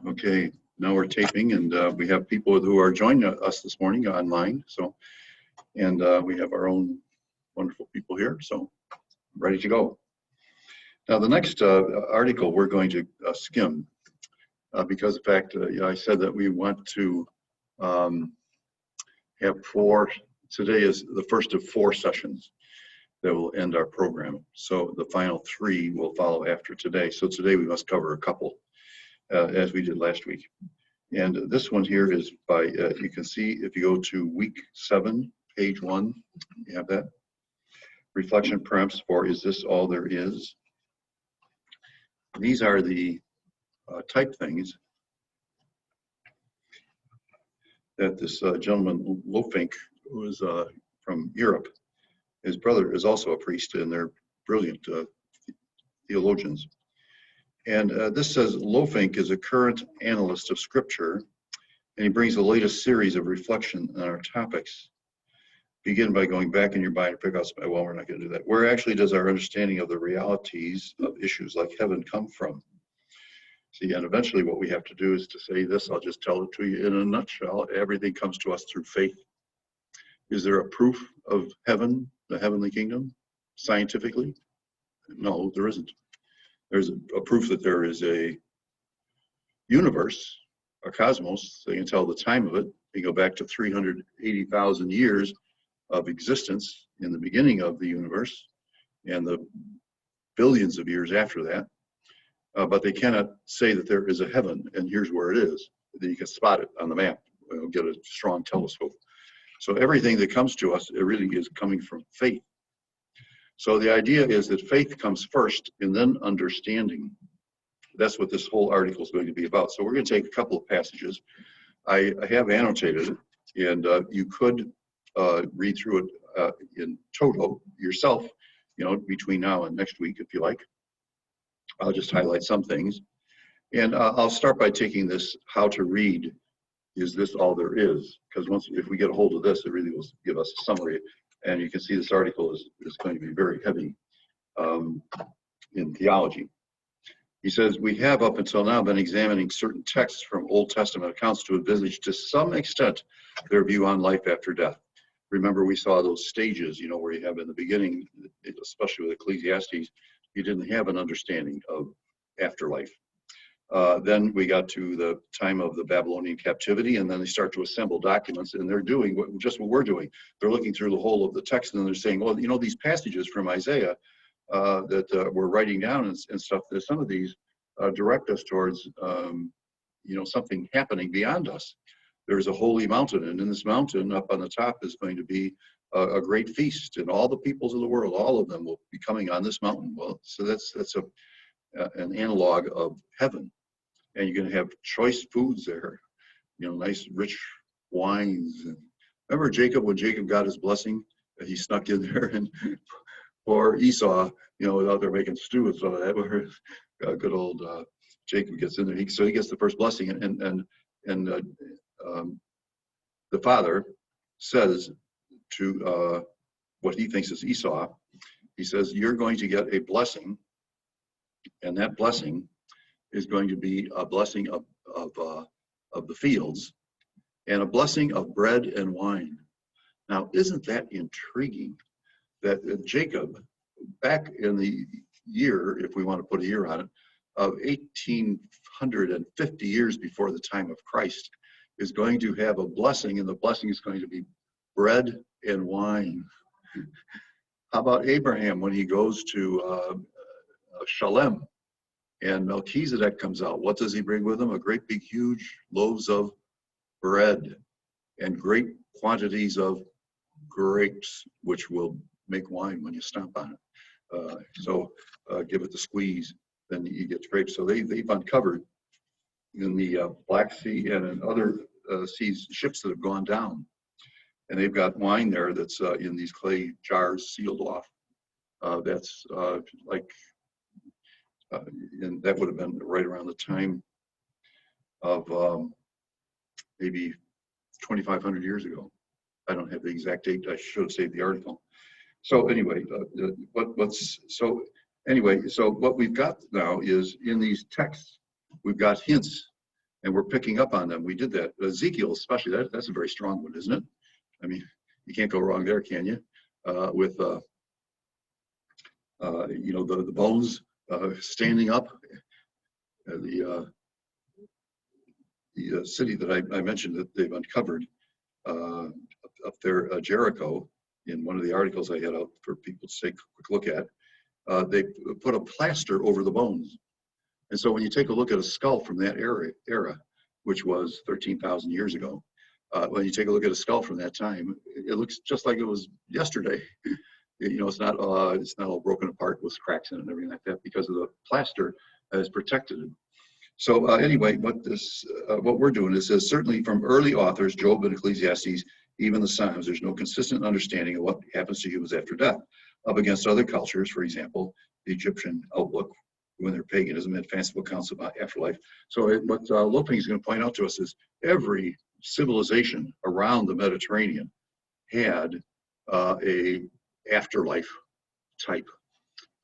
Okay, now we're taping, and we have people who are joining us this morning online. So, and we have our own wonderful people here. So, ready to go. Now, the next article we're going to skim because, in fact, I said that we want to have four. Today is the first of 4 sessions that will end our program. So the final 3 will follow after today. So today we must cover a couple, as we did last week. And this one here is by, you can see if you go to week 7, page 1, you have that. Reflection prompts for Is This All There Is? These are the type things that this gentleman, Lofink, who is from Europe, his brother is also a priest, and they're brilliant theologians. And this says Lofink is a current analyst of scripture, and he brings the latest series of reflection on our topics. Begin by going back in your mind and pick out, well, we're not going to do that. Where actually does our understanding of the realities of issues like heaven come from? See, and eventually what we have to do is to say this, I'll just tell it to you in a nutshell. Everything comes to us through faith. Is there a proof of heaven, the heavenly kingdom, scientifically? No, there isn't. There's a proof that there is a universe, a cosmos. They can tell the time of it. They go back to 380,000 years of existence in the beginning of the universe and the billions of years after that. But they cannot say that there is a heaven, and here's where it is. You can spot it on the map. We'll get a strong telescope. So everything that comes to us, it really is coming from faith. So the idea is that faith comes first and then understanding. That's what this whole article is going to be about. So we're going to take a couple of passages. I have annotated it, and you could read through it in toto yourself, between now and next week if you like. I'll just highlight some things. And I'll start by taking this how to read. Is this all there is? Because if we get a hold of this, it really will give us a summary. And you can see this article is going to be very heavy in theology. He says, we have up until now been examining certain texts from Old Testament accounts to envisage to some extent their view on life after death. Remember, we saw those stages, where you have in the beginning, especially with Ecclesiastes, you didn't have an understanding of afterlife. Then we got to the time of the Babylonian captivity, and then they start to assemble documents, and they're doing just what we're doing. They're looking through the whole of the text, and they're saying, well, these passages from Isaiah that we're writing down and stuff, some of these direct us towards, something happening beyond us. There's a holy mountain, and in this mountain up on the top is going to be a great feast, and all the peoples of the world, all of them will be coming on this mountain. Well, so that's an analog of heaven. And you're going to have choice foods there, nice rich wines. And remember Jacob, when Jacob got his blessing, he snuck in there, and for Esau, out there making stew and stuff like that, where good old Jacob gets in there. So he gets the first blessing, and the father says to what he thinks is Esau, he says, you're going to get a blessing, and that blessing is going to be a blessing of the fields and a blessing of bread and wine. Now, isn't that intriguing that Jacob, back in the year, if we want to put a year on it, of 1850 years before the time of Christ, is going to have a blessing, and the blessing is going to be bread and wine. How about Abraham when he goes to Shalem? And Melchizedek comes out. What does he bring with him? A great big huge loaves of bread and great quantities of grapes, which will make wine when you stomp on it. So give it the squeeze, then you get grapes. So they've uncovered in the Black Sea and in other seas, ships that have gone down. And they've got wine there that's in these clay jars sealed off. That's and that would have been right around the time of maybe 2,500 years ago. I don't have the exact date. I should have saved the article. So anyway, so what we've got now is in these texts, we've got hints and we're picking up on them. We did that. Ezekiel, especially, that's a very strong one, isn't it? I mean, you can't go wrong there, can you? With you know, the bones standing up. The city that I mentioned that they've uncovered up there, Jericho, in one of the articles I had out for people to take a quick look at, they put a plaster over the bones. And so when you take a look at a skull from that era, which was 13,000 years ago, when you take a look at a skull from that time, it looks just like it was yesterday. You know, it's not all broken apart with cracks in it and everything like that, because of the plaster has protected it. So anyway, what we're doing is certainly from early authors, Job and Ecclesiastes, even the Psalms, there's no consistent understanding of what happens to humans after death. Up against other cultures, for example, the Egyptian outlook, when their paganism had fanciful accounts about afterlife. So what Loping is going to point out to us is every civilization around the Mediterranean had a afterlife type.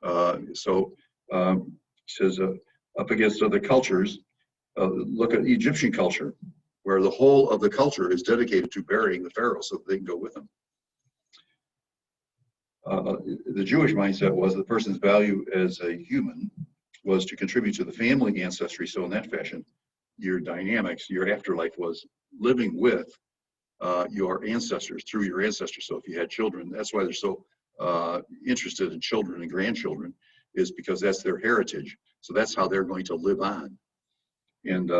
He says, up against other cultures, look at Egyptian culture, where the whole of the culture is dedicated to burying the pharaoh so that they can go with him. The Jewish mindset was the person's value as a human was to contribute to the family ancestry. So in that fashion, your dynamics, your afterlife was living with your ancestors, through your ancestors. So if you had children, that's why they're so interested in children and grandchildren, is because that's their heritage. So that's how they're going to live on. And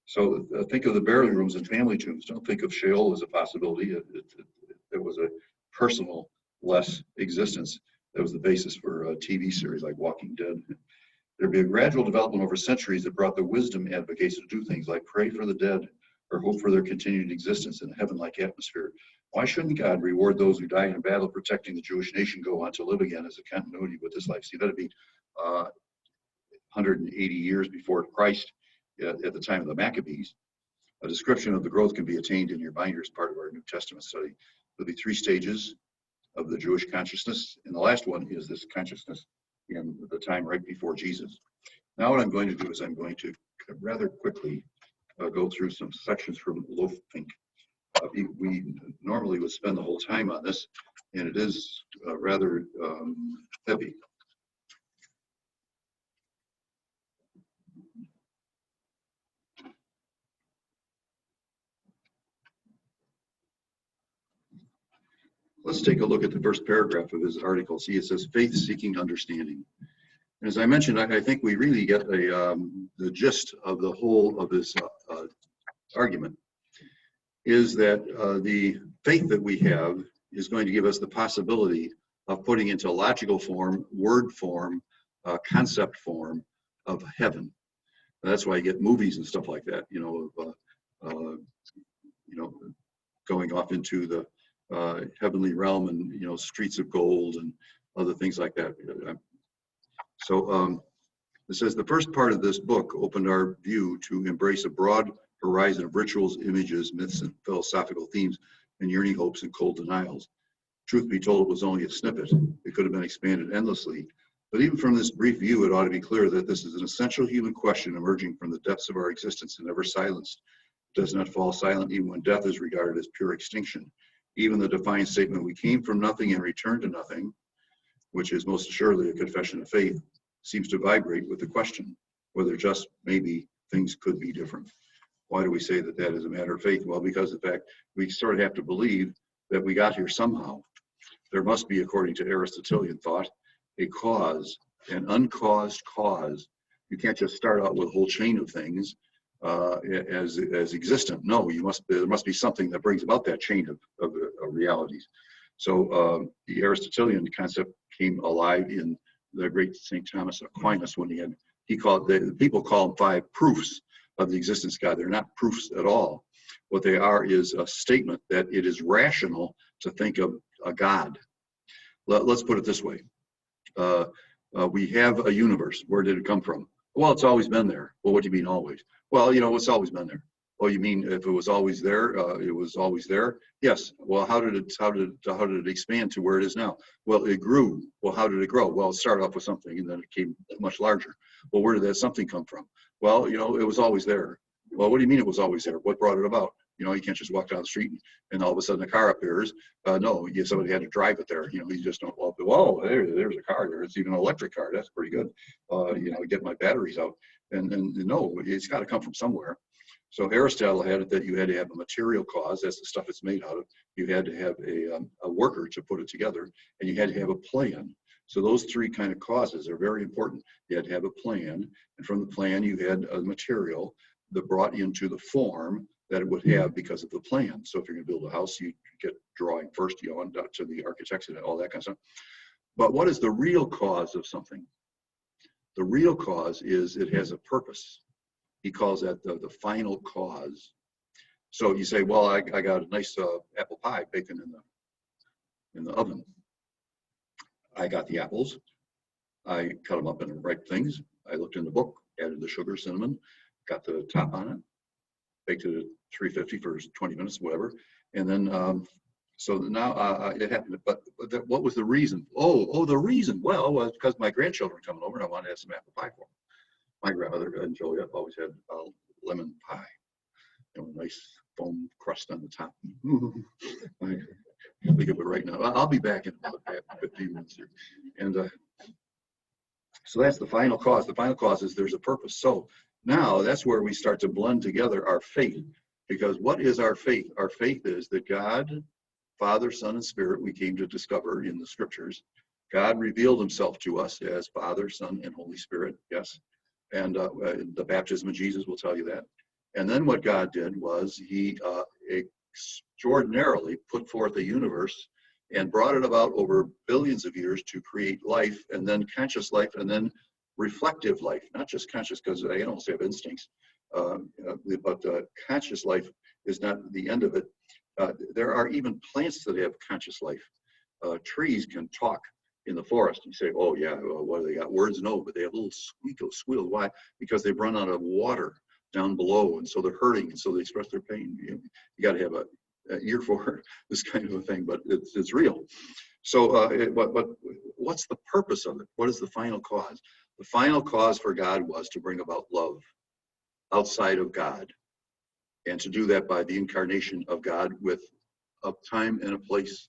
so think of the burial rooms and family tombs. Don't think of Sheol as a possibility. It was a personal less existence. That was the basis for a TV series like Walking Dead. There'd be a gradual development over centuries that brought the wisdom advocates to do things like pray for the dead or hope for their continued existence in a heaven-like atmosphere. Why shouldn't God reward those who died in battle protecting the Jewish nation go on to live again as a continuity with this life? See, that'd be 180 years before Christ, at the time of the Maccabees. A description of the growth can be attained in your binder as part of our New Testament study. There'll be 3 stages of the Jewish consciousness, and the last one is this consciousness in the time right before Jesus. Now what I'm going to do is I'm going to rather quickly go through some sections from Lofink. We normally would spend the whole time on this, and it is rather heavy. Let's take a look at the first paragraph of his article. See, it says faith-seeking understanding. And as I mentioned, I think we really get the gist of the whole of this argument is that the faith that we have is going to give us the possibility of putting into logical form, word form, concept form of heaven. And that's why you get movies and stuff like that, going off into the heavenly realm and, streets of gold and other things like that. So it says the first part of this book opened our view to embrace a broad horizon of rituals, images, myths, and philosophical themes, and yearning hopes and cold denials. Truth be told, it was only a snippet. It could have been expanded endlessly. But even from this brief view, it ought to be clear that this is an essential human question emerging from the depths of our existence and never silenced. It does not fall silent even when death is regarded as pure extinction. Even the defiant statement, we came from nothing and returned to nothing, which is most assuredly a confession of faith, seems to vibrate with the question whether just maybe things could be different. Why do we say that that is a matter of faith? Well, because in fact, we sort of have to believe that we got here somehow. There must be, according to Aristotelian thought, a cause, an uncaused cause. You can't just start out with a whole chain of things as existent. No, there must be something that brings about that chain of realities. So the Aristotelian concept came alive in the great St. Thomas Aquinas when the people call them 5 proofs of the existence of God. They're not proofs at all. What they are is a statement that it is rational to think of a God. Let's put it this way. We have a universe. Where did it come from? Well, it's always been there. Well, what do you mean always? Well, it's always been there. Oh, you mean if it was always there, it was always there? Yes. Well, how did it expand to where it is now? Well, it grew. Well, how did it grow? Well, it started off with something and then it became much larger. Well, where did that something come from? Well, it was always there. Well, what do you mean it was always there? What brought it about? You know, you can't just walk down the street and all of a sudden a car appears. No, somebody had to drive it there. You know, you just don't, well, whoa, there's a car there. It's even an electric car. That's pretty good. You know, get my batteries out. And no, it's got to come from somewhere. So Aristotle had it that you had to have a material cause. That's the stuff it's made out of. You had to have a worker to put it together, and you had to have a plan. So those three kind of causes are very important. You had to have a plan, and from the plan you had a material that brought into the form that it would have because of the plan. So if you're going to build a house, you get drawing first, you know, to the architects and all that kind of stuff. But what is the real cause of something? The real cause is it has a purpose. He calls that the final cause. So you say, well, I got a nice apple pie baking in the oven. I got the apples. I cut them up in the right things. I looked in the book, added the sugar, cinnamon, got the top on it, baked it at 350 for 20 minutes, whatever. And then, so now it happened. But what was the reason? Oh, the reason. Well, was because my grandchildren coming over and I wanted to have some apple pie for them. My grandmother and Julia always had lemon pie, you know, nice foam crust on the top. I think of it right now. I'll be back in about 15 minutes here. And so that's the final cause. The final cause is there's a purpose. So now that's where we start to blend together our faith. Because what is our faith? Our faith is that God, Father, Son, and Spirit, we came to discover in the scriptures. God revealed himself to us as Father, Son, and Holy Spirit. Yes. And the baptism of Jesus will tell you that. And then what God did was he extraordinarily put forth a universe and brought it about over billions of years to create life, and then conscious life, and then reflective life, not just conscious, because I also have instincts, but conscious life is not the end of it. There are even plants that have conscious life. Trees can talk in the forest. You say, oh yeah, well, what do they got? Words? No, but they have little squeals. Why? Because they've run out of water down below, and so they're hurting, and so they express their pain. You got to have an ear for this kind of a thing, but it's real. So what's the purpose of it? What is the final cause? The final cause for God was to bring about love outside of God, and to do that by the incarnation of God with a time and a place.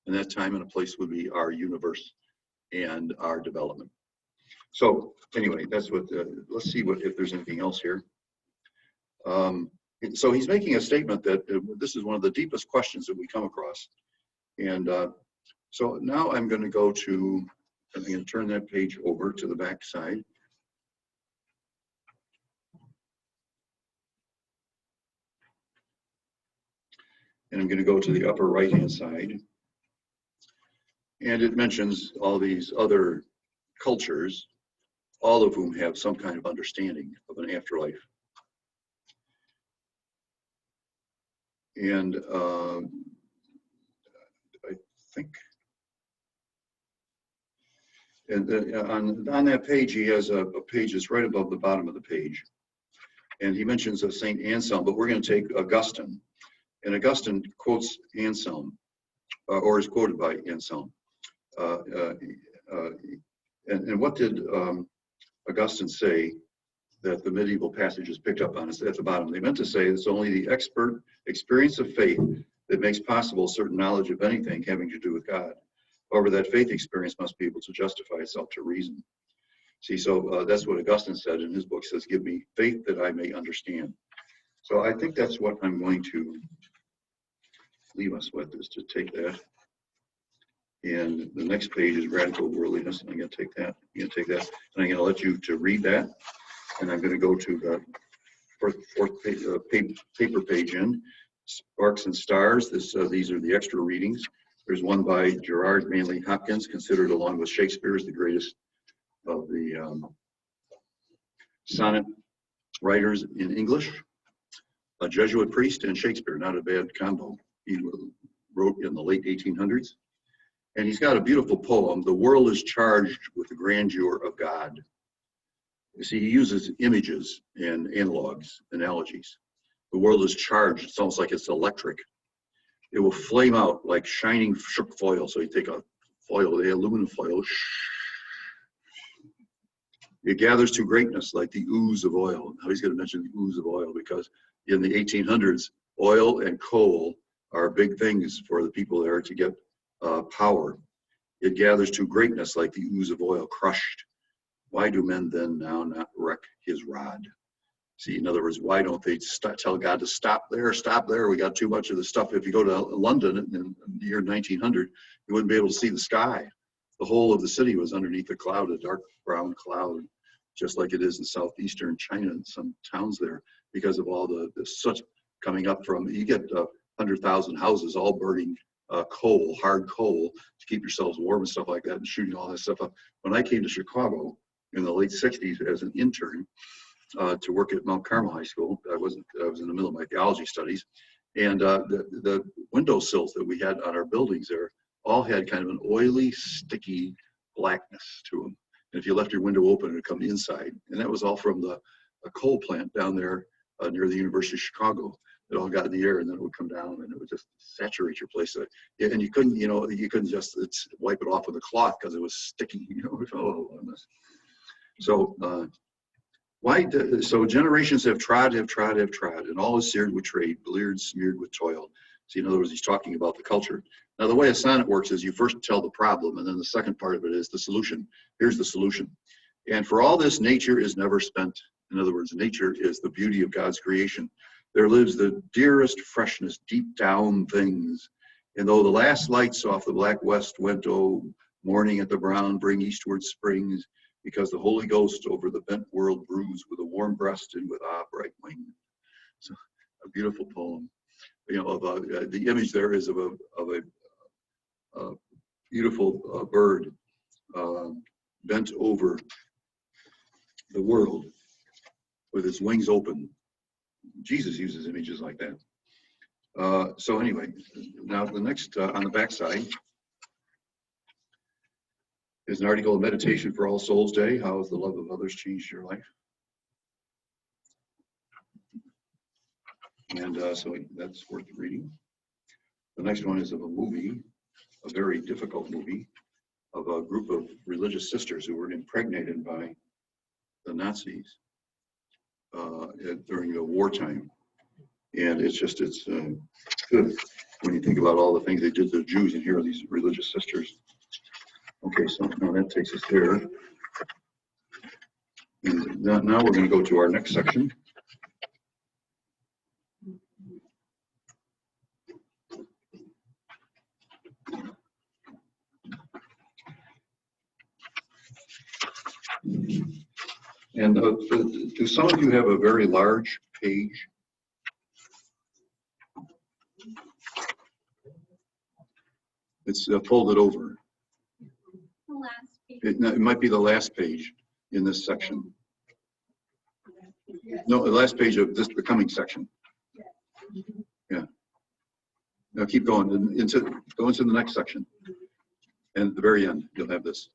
And that time and a place would be our universe and our development. So anyway, that's what, let's see if there's anything else here. So he's making a statement that this is one of the deepest questions that we come across. And so now I'm going to turn that page over to the back side. And I'm going to go to the upper right-hand side. And it mentions all these other cultures, all of whom have some kind of understanding of an afterlife. And I think, and on that page, he has a page that's right above the bottom of the page. And he mentions St. Anselm, but we're going to take Augustine. And Augustine quotes Anselm, or is quoted by Anselm. And what did Augustine say that the medieval passages picked up on? At the bottom, they meant to say it's only the expert experience of faith that makes possible certain knowledge of anything having to do with God. However, that faith experience must be able to justify itself to reason. See, so that's what Augustine said in his book. Says, give me faith that I may understand. So I think that's what I'm going to leave us with, is to take that. And the next page is radical worldliness. And I'm going to take that. I'm going to take that, and I'm going to let you to read that. And I'm going to go to the fourth page, paper page in Sparks and Stars. These are the extra readings. There's one by Gerard Manley Hopkins, considered along with Shakespeare as the greatest of the sonnet writers in English. A Jesuit priest and Shakespeare, not a bad combo. He wrote in the late 1800s. And he's got a beautiful poem, The World is Charged with the Grandeur of God. You see, he uses images and analogies. The world is charged. It's almost like it's electric. It will flame out like shining shook foil. So you take a foil, the aluminum foil, It gathers to greatness like the ooze of oil. Now he's going to mention the ooze of oil because in the 1800s, oil and coal are big things for the people there to get power. It gathers to greatness like the ooze of oil crushed. Why do men then now not wreck his rod? See, in other words, why don't they tell God to stop there, stop there? We got too much of the stuff. If you go to London in the year 1900, you wouldn't be able to see the sky. The whole of the city was underneath a cloud, a dark brown cloud, just like it is in southeastern China and some towns there, because of all the soot coming up from, you get 100,000 houses all burning coal, hard coal, to keep yourselves warm and stuff like that, and shooting all that stuff up. When I came to Chicago in the late 60s as an intern, to work at Mount Carmel High School. I was in the middle of my theology studies, and the windowsills that we had on our buildings there all had kind of an oily, sticky blackness to them. And if you left your window open, it would come inside. And that was all from the coal plant down there near the University of Chicago. It all got in the air, and then it would come down, and it would just saturate your place. And you couldn't, just wipe it off with a cloth because it was sticky. So generations have trod, and all is seared with trade, bleared, smeared with toil. See, in other words, he's talking about the culture. Now, the way a sonnet works is you first tell the problem, and then the second part of it is the solution. Here's the solution. And for all this, nature is never spent. In other words, nature is the beauty of God's creation. There lives the dearest freshness, deep down things. And though the last lights off the black west went, oh, morning at the brown, bring eastward springs, because the Holy Ghost over the bent world brews with a warm breast and with bright wing. So a beautiful poem. The image there is of a beautiful bird bent over the world with its wings open. Jesus uses images like that. So anyway, now the next on the backside is an article of meditation for All Souls Day. How has the love of others changed your life? And so that's worth reading. The next one is of a movie, a very difficult movie, of a group of religious sisters who were impregnated by the Nazis during the wartime. And it's good when you think about all the things they did to the Jews, and here are these religious sisters. Okay, so now that takes us there. And now we're going to go to our next section. And do some of you have a very large page? It's folded over. The last page. It might be the last page in this section. No, the last page of this becoming section. Yeah. Now keep going go into the next section. And at the very end, you'll have this.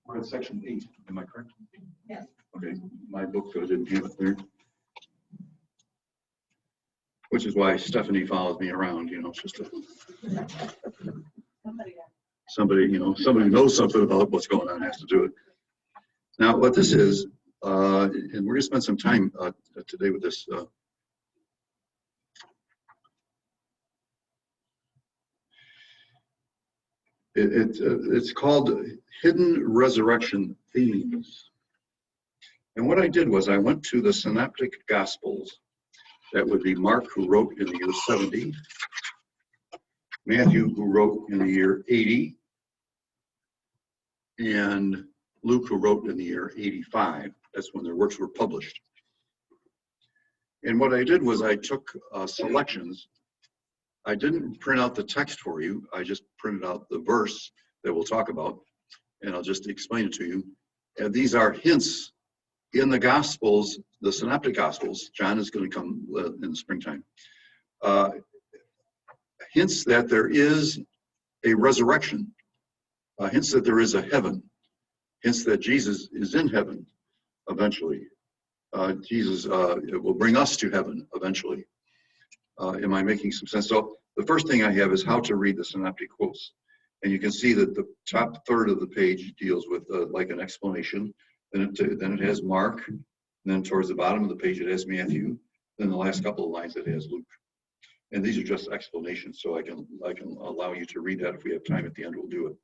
We're in section 8, am I correct? Yes. Okay, my book didn't have it there. Which is why Stephanie follows me around, it's just somebody who knows something about what's going on has to do it. Now, what this is, and we're going to spend some time today with this. It's called Hidden Resurrection Themes. And what I did was I went to the Synoptic Gospels. That would be Mark, who wrote in the year 70. Matthew, who wrote in the year 80, and Luke, who wrote in the year 85. That's when their works were published. And what I did was I took selections. I didn't print out the text for you. I just printed out the verse that we'll talk about, and I'll just explain it to you. And these are hints in the Gospels, the Synoptic Gospels. John is going to come in the springtime. Hints that there is a resurrection, hints that there is a heaven, hints that Jesus is in heaven eventually. Jesus will bring us to heaven eventually. Am I making some sense? So the first thing I have is how to read the synoptic quotes. And you can see that the top third of the page deals with like an explanation. Then it has Mark. And then towards the bottom of the page it has Matthew. Then the last couple of lines it has Luke. And these are just explanations, so I can allow you to read that. If we have time at the end, we'll do it.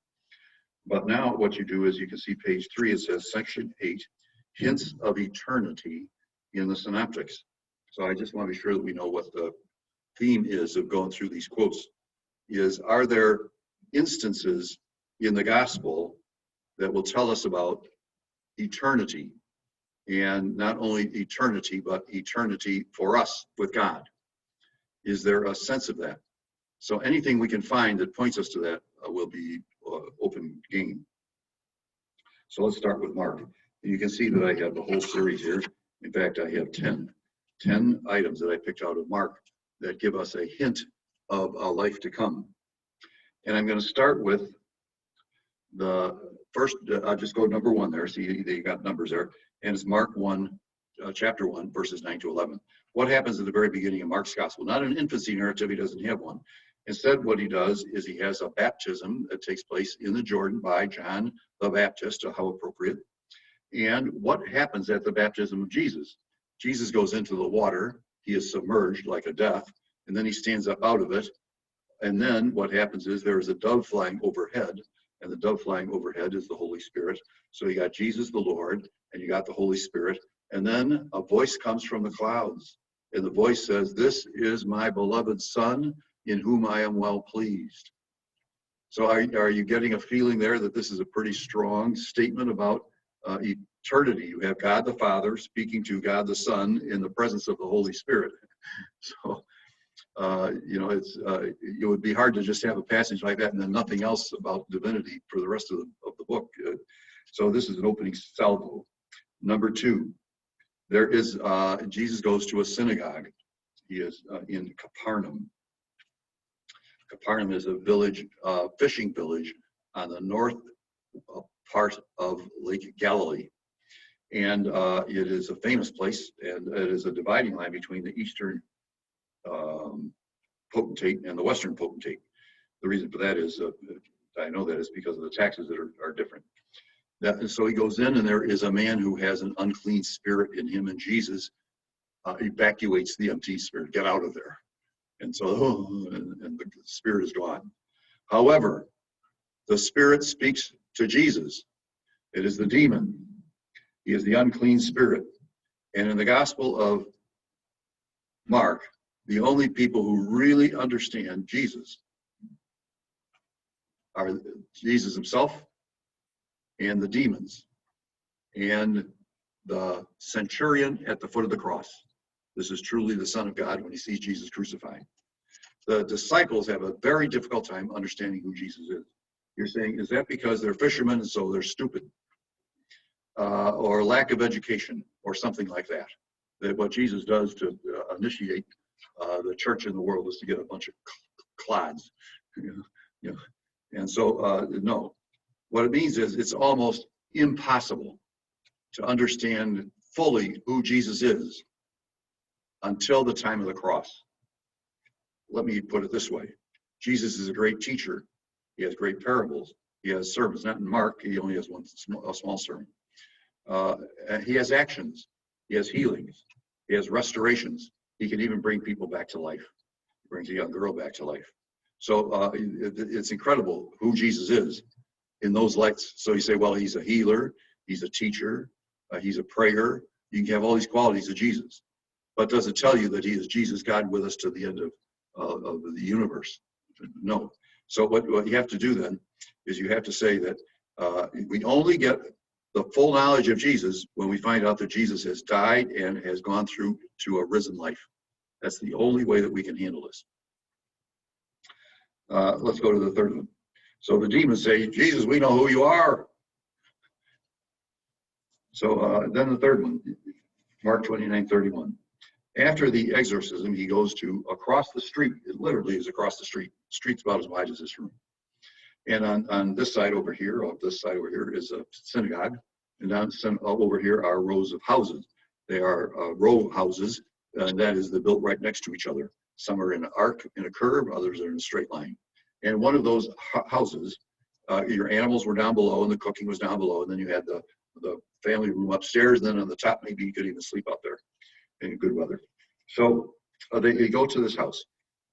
But now what you do is you can see page 3, it says section 8, hints of eternity in the synoptics. So I just want to be sure that we know what the theme is of going through these quotes. Are there instances in the gospel that will tell us about eternity? And not only eternity, but eternity for us with God. Is there a sense of that? So anything we can find that points us to that will be open game. So let's start with Mark. You can see that I have the whole series here. In fact, I have 10 items that I picked out of Mark that give us a hint of a life to come. And I'm going to start with the first, I'll just go number 1 there. See, they got numbers there. And it's Mark 1, chapter 1, verses 9 to 11. What happens at the very beginning of Mark's gospel? Not an infancy narrative, he doesn't have one. Instead, what he does is he has a baptism that takes place in the Jordan by John the Baptist, how appropriate. And what happens at the baptism of Jesus? Jesus goes into the water, he is submerged like a death, and then he stands up out of it. And then what happens is there is a dove flying overhead, and the dove flying overhead is the Holy Spirit. So you got Jesus the Lord, and you got the Holy Spirit. And then a voice comes from the clouds, and the voice says, "This is my beloved Son, in whom I am well pleased." So are you getting a feeling there that this is a pretty strong statement about eternity? You have God the Father speaking to God the Son in the presence of the Holy Spirit. So, it would be hard to just have a passage like that and then nothing else about divinity for the rest of the book. So this is an opening salvo. Number 2, there is, Jesus goes to a synagogue. He is in Capernaum. Capernaum is a village, fishing village on the north part of Lake Galilee. And it is a famous place, and it is a dividing line between the eastern potentate and the western potentate. The reason for that is, I know that is because of the taxes that are different. And so he goes in, and there is a man who has an unclean spirit in him, and Jesus evacuates the unclean spirit. Get out of there. And so, and the spirit is gone. However, the spirit speaks to Jesus. It is the demon. He is the unclean spirit. And in the Gospel of Mark, the only people who really understand Jesus are Jesus himself and the demons and the centurion at the foot of the cross. This is truly the Son of God when he sees Jesus crucified. The disciples have a very difficult time understanding who Jesus is. You're saying, is that because they're fishermen and so they're stupid? Or lack of education or something like that? That what Jesus does to initiate the church in the world is to get a bunch of clods. And so, no. What it means is it's almost impossible to understand fully who Jesus is until the time of the cross. Let me put it this way. Jesus is a great teacher. He has great parables. He has sermons. Not in Mark, he only has a small sermon. He has actions. He has healings. He has restorations. He can even bring people back to life. He brings a young girl back to life. So it's incredible who Jesus is in those lights. So you say, well, he's a healer. He's a teacher. He's a prayer. You can have all these qualities of Jesus. But does it tell you that he is Jesus, God with us to the end of the universe? No. So what you have to do then is you have to say that we only get the full knowledge of Jesus when we find out that Jesus has died and has gone through to a risen life. That's the only way that we can handle this. Let's go to the third one. So the demons say, Jesus, we know who you are. So then the third one, Mark 29:31. After the exorcism, he goes to across the street. It literally is across the street. The street's about as wide as this room. And on this side over here, is a synagogue. And over here are rows of houses. They are row houses, and that is, they're built right next to each other. Some are in an arc, in a curve, others are in a straight line. And one of those houses, your animals were down below and the cooking was down below. And then you had the family room upstairs. And then on the top, maybe you could even sleep out there in good weather. So they go to this house.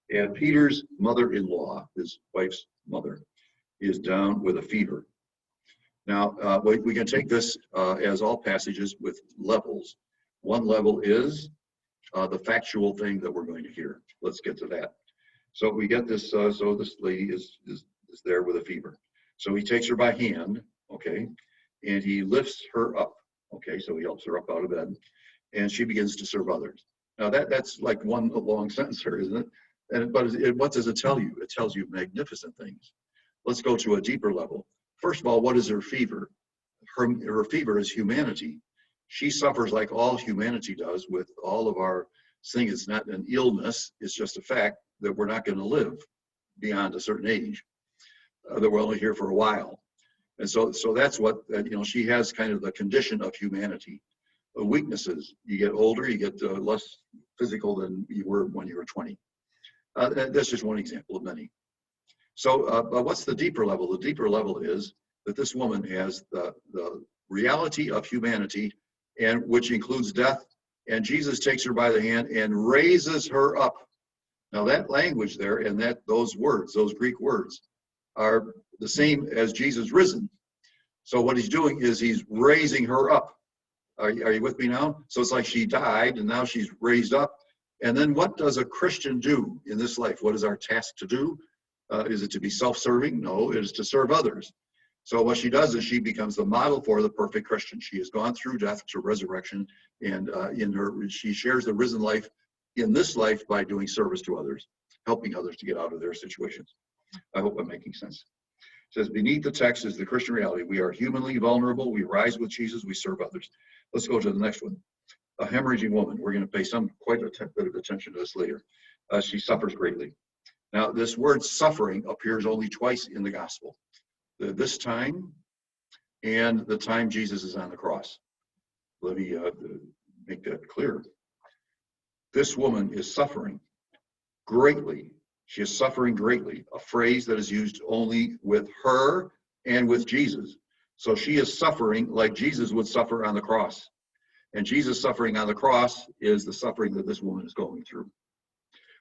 And Peter's mother-in-law, his wife's mother, is down with a fever. Now, we can take this as all passages with levels. One level is the factual thing that we're going to hear. Let's get to that. So we get this, so this lady is there with a fever. So he takes her by hand, okay, and he lifts her up, okay, so he helps her up out of bed, and she begins to serve others. Now that's like one long sentence here, isn't it? But what does it tell you? It tells you magnificent things. Let's go to a deeper level. First of all, what is her fever? Her fever is humanity. She suffers like all humanity does with all of our things. It's not an illness. It's just a fact that we're not going to live beyond a certain age, that we're only here for a while. And so that's what, she has kind of the condition of humanity. The weaknesses, you get older, you get less physical than you were when you were 20. That's just one example of many. So what's the deeper level? The deeper level is that this woman has the reality of humanity, and which includes death, and Jesus takes her by the hand and raises her up. Now that language there and those words, those Greek words, are the same as Jesus risen. So what he's doing is he's raising her up. Are you with me now? So it's like she died and now she's raised up. And then what does a Christian do in this life? What is our task to do? Is it to be self-serving? No, it is to serve others. So what she does is she becomes the model for the perfect Christian. She has gone through death to resurrection, and she shares the risen life in this life by doing service to others, helping others to get out of their situations. I hope I'm making sense. It says, beneath the text is the Christian reality. We are humanly vulnerable. We rise with Jesus. We serve others. Let's go to the next one. A hemorrhaging woman. We're going to pay quite a bit of attention to this later. She suffers greatly. Now, this word suffering appears only twice in the gospel. This time and the time Jesus is on the cross. Let me make that clear. This woman is suffering greatly. She is suffering greatly, a phrase that is used only with her and with Jesus. So she is suffering like Jesus would suffer on the cross. And Jesus suffering on the cross is the suffering that this woman is going through.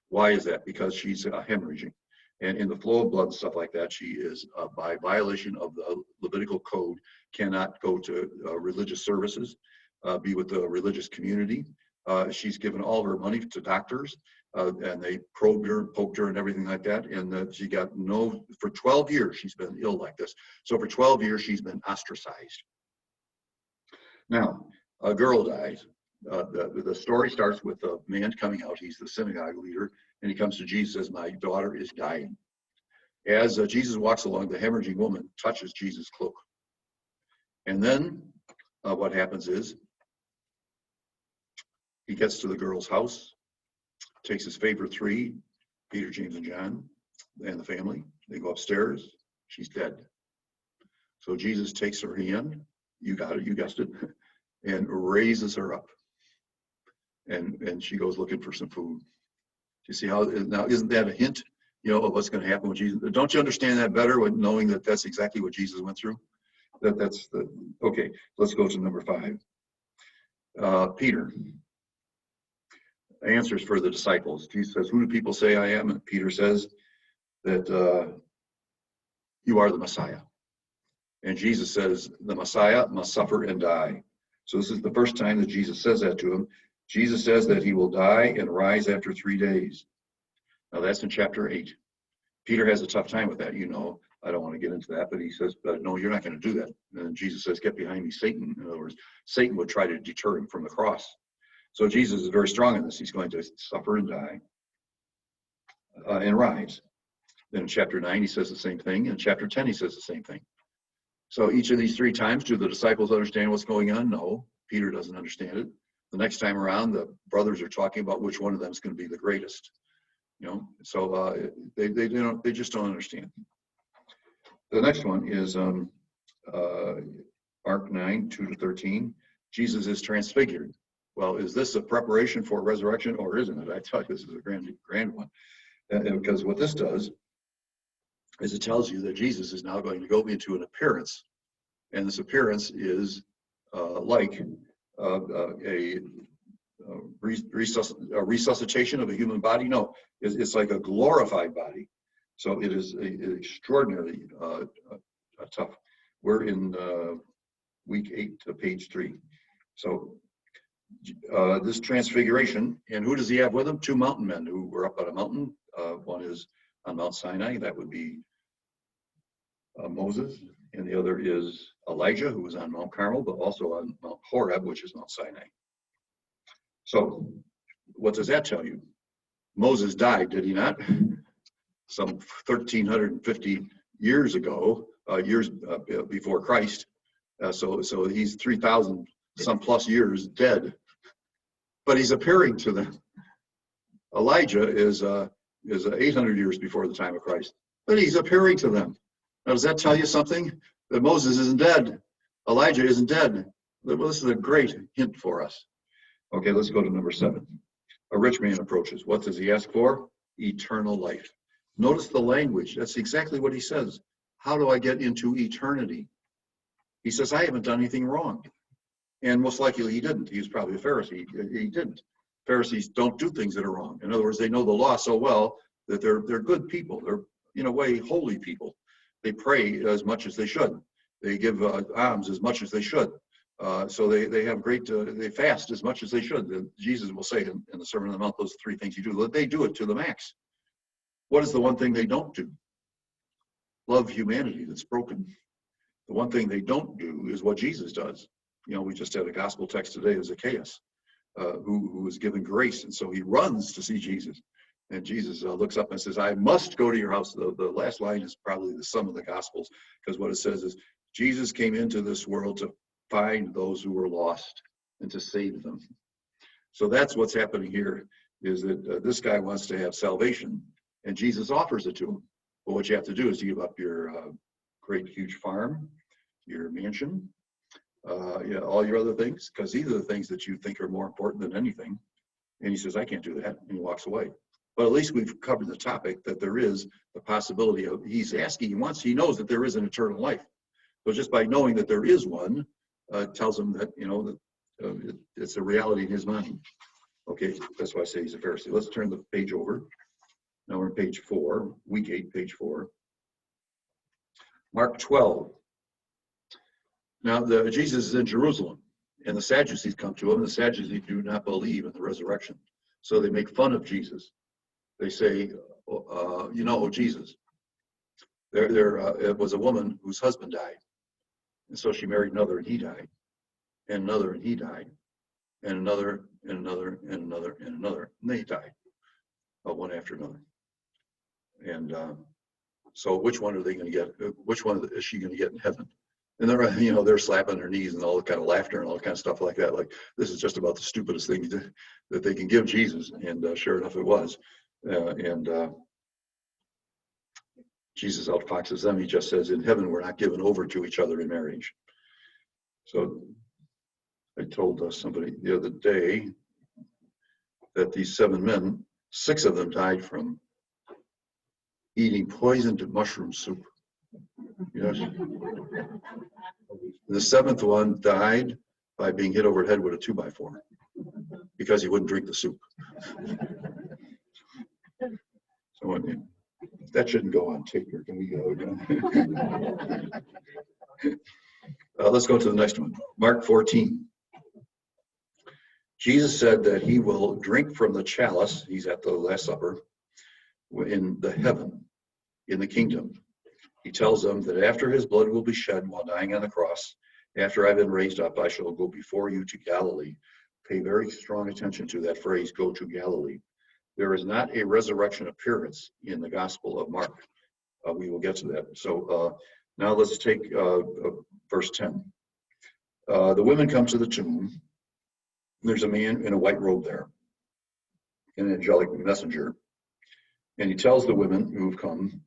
Why is that? Because she's hemorrhaging. And in the flow of blood and stuff like that, she is, by violation of the Levitical code, cannot go to religious services, be with the religious community. She's given all of her money to doctors, and they probed her, poked her, and everything like that. And she got for 12 years, she's been ill like this. So for 12 years, she's been ostracized. Now, a girl dies. The story starts with a man coming out. He's the synagogue leader, and he comes to Jesus and says, my daughter is dying. As Jesus walks along, the hemorrhaging woman touches Jesus' cloak. And then what happens is he gets to the girl's house, takes his favorite three, Peter, James, and John, and the family. They go upstairs. She's dead. So Jesus takes her hand, you got it, you guessed it, and raises her up. And she goes looking for some food. You see how, now isn't that a hint, of what's going to happen with Jesus? Don't you understand that better when knowing that that's exactly what Jesus went through? Okay, let's go to number 5. Peter. Answers for the disciples. Jesus says, who do people say I am? And Peter says that you are the Messiah. And Jesus says the Messiah must suffer and die. So this is the first time that Jesus says that to him. Jesus says that he will die and rise after 3 days. Now that's in chapter 8. Peter has a tough time with that. I don't want to get into that, but he says, but no, you're not going to do that. And Jesus says, get behind me, Satan. In other words, Satan would try to deter him from the cross. So Jesus is very strong in this. He's going to suffer and die and rise. Then in chapter 9, he says the same thing. In chapter 10, he says the same thing. So each of these 3 times, do the disciples understand what's going on? No, Peter doesn't understand it. The next time around, the brothers are talking about which one of them is going to be the greatest. So they just don't understand. The next one is Mark 9, 2-13. Jesus is transfigured. Well, is this a preparation for resurrection or isn't it? I tell you, this is a grand one. Because what this does is it tells you that Jesus is now going to go into an appearance. And this appearance is like a resuscitation of a human body. No, it's like a glorified body. So it is extraordinarily tough. We're in week 8 to page 3. So this transfiguration, and who does he have with him? 2 mountain men who were up on a mountain. One is on Mount Sinai, that would be Moses, and the other is Elijah, who was on Mount Carmel, but also on Mount Horeb, which is Mount Sinai. So what does that tell you? Moses died, did he not? Some 1,350 years ago, before Christ. So he's 3,000 some plus years dead, but he's appearing to them. Elijah is 800 years before the time of Christ, but he's appearing to them. Now, does that tell you something? That Moses isn't dead. Elijah isn't dead. Well, this is a great hint for us. Okay, let's go to number 7. A rich man approaches. What does he ask for? Eternal life. Notice the language. That's exactly what he says. How do I get into eternity? He says, I haven't done anything wrong. And most likely he didn't. He was probably a Pharisee. He didn't. Pharisees don't do things that are wrong. In other words, they know the law so well that they're good people. They're, in a way, holy people. They pray as much as they should. They give alms as much as they should. So they have great, they fast as much as they should. Jesus will say in the Sermon on the Mount, those 3 things you do. They do it to the max. What is the one thing they don't do? Love humanity that's broken. The one thing they don't do is what Jesus does. We just had a gospel text today of Zacchaeus, who was given grace. And so he runs to see Jesus. And Jesus looks up and says, I must go to your house. The last line is probably the sum of the Gospels, because what it says is, Jesus came into this world to find those who were lost and to save them. So that's what's happening here, is that this guy wants to have salvation, and Jesus offers it to him. But what you have to do is give up your great, huge farm, your mansion, all your other things, because these are the things that you think are more important than anything. And he says, I can't do that, and he walks away. But at least we've covered the topic that there is the possibility of, he knows that there is an eternal life. So just by knowing that there is one, tells him that, it's a reality in his mind. Okay, that's why I say he's a Pharisee. Let's turn the page over. Now we're on page 4, week 8, page 4. Mark 12. Now Jesus is in Jerusalem, and the Sadducees come to him. The Sadducees do not believe in the resurrection. So they make fun of Jesus. They say, Jesus, there was a woman whose husband died. And so she married another, and he died. And another, and he died. And another, and another, and another, and another. And they died, one after another. And so which one are they going to get? Which one is she going to get in heaven? And they're slapping their knees and all the kind of laughter and all kind of stuff like that. Like, this is just about the stupidest thing that they can give Jesus. And sure enough, it was. Jesus outfoxes them. He just says, in heaven, we're not given over to each other in marriage. So I told somebody the other day that these 7 men, 6 of them died from eating poisoned mushroom soup. Yes. The 7th one died by being hit over the head with a 2x4 because he wouldn't drink the soup. So that shouldn't go on tape, or can we go? Let's go to the next one. Mark 14. Jesus said that he will drink from the chalice. He's at the Last Supper in the heaven. in the kingdom. He tells them that after his blood will be shed while dying on the cross, after I've been raised up, I shall go before you to Galilee. Pay very strong attention to that phrase, go to Galilee. There is not a resurrection appearance in the Gospel of Mark. We will get to that. So now let's take verse 10. The women come to the tomb. There's a man in a white robe there, an angelic messenger. And he tells the women who've come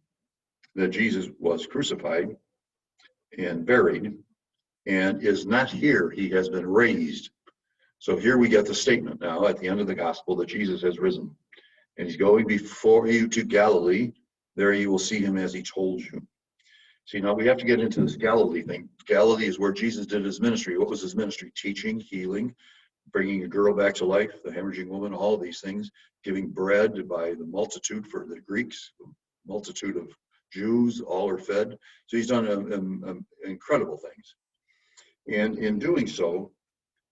that Jesus was crucified and buried and is not here. He has been raised. So here we get the statement now at the end of the gospel that Jesus has risen. And he's going before you to Galilee. There you will see him as he told you. See, now we have to get into this Galilee thing. Galilee is where Jesus did his ministry. What was his ministry? Teaching, healing, bringing a girl back to life, the hemorrhaging woman, all these things, giving bread by the multitude for the Greeks, multitude of Jews, all are fed. So he's done incredible things. And in doing so,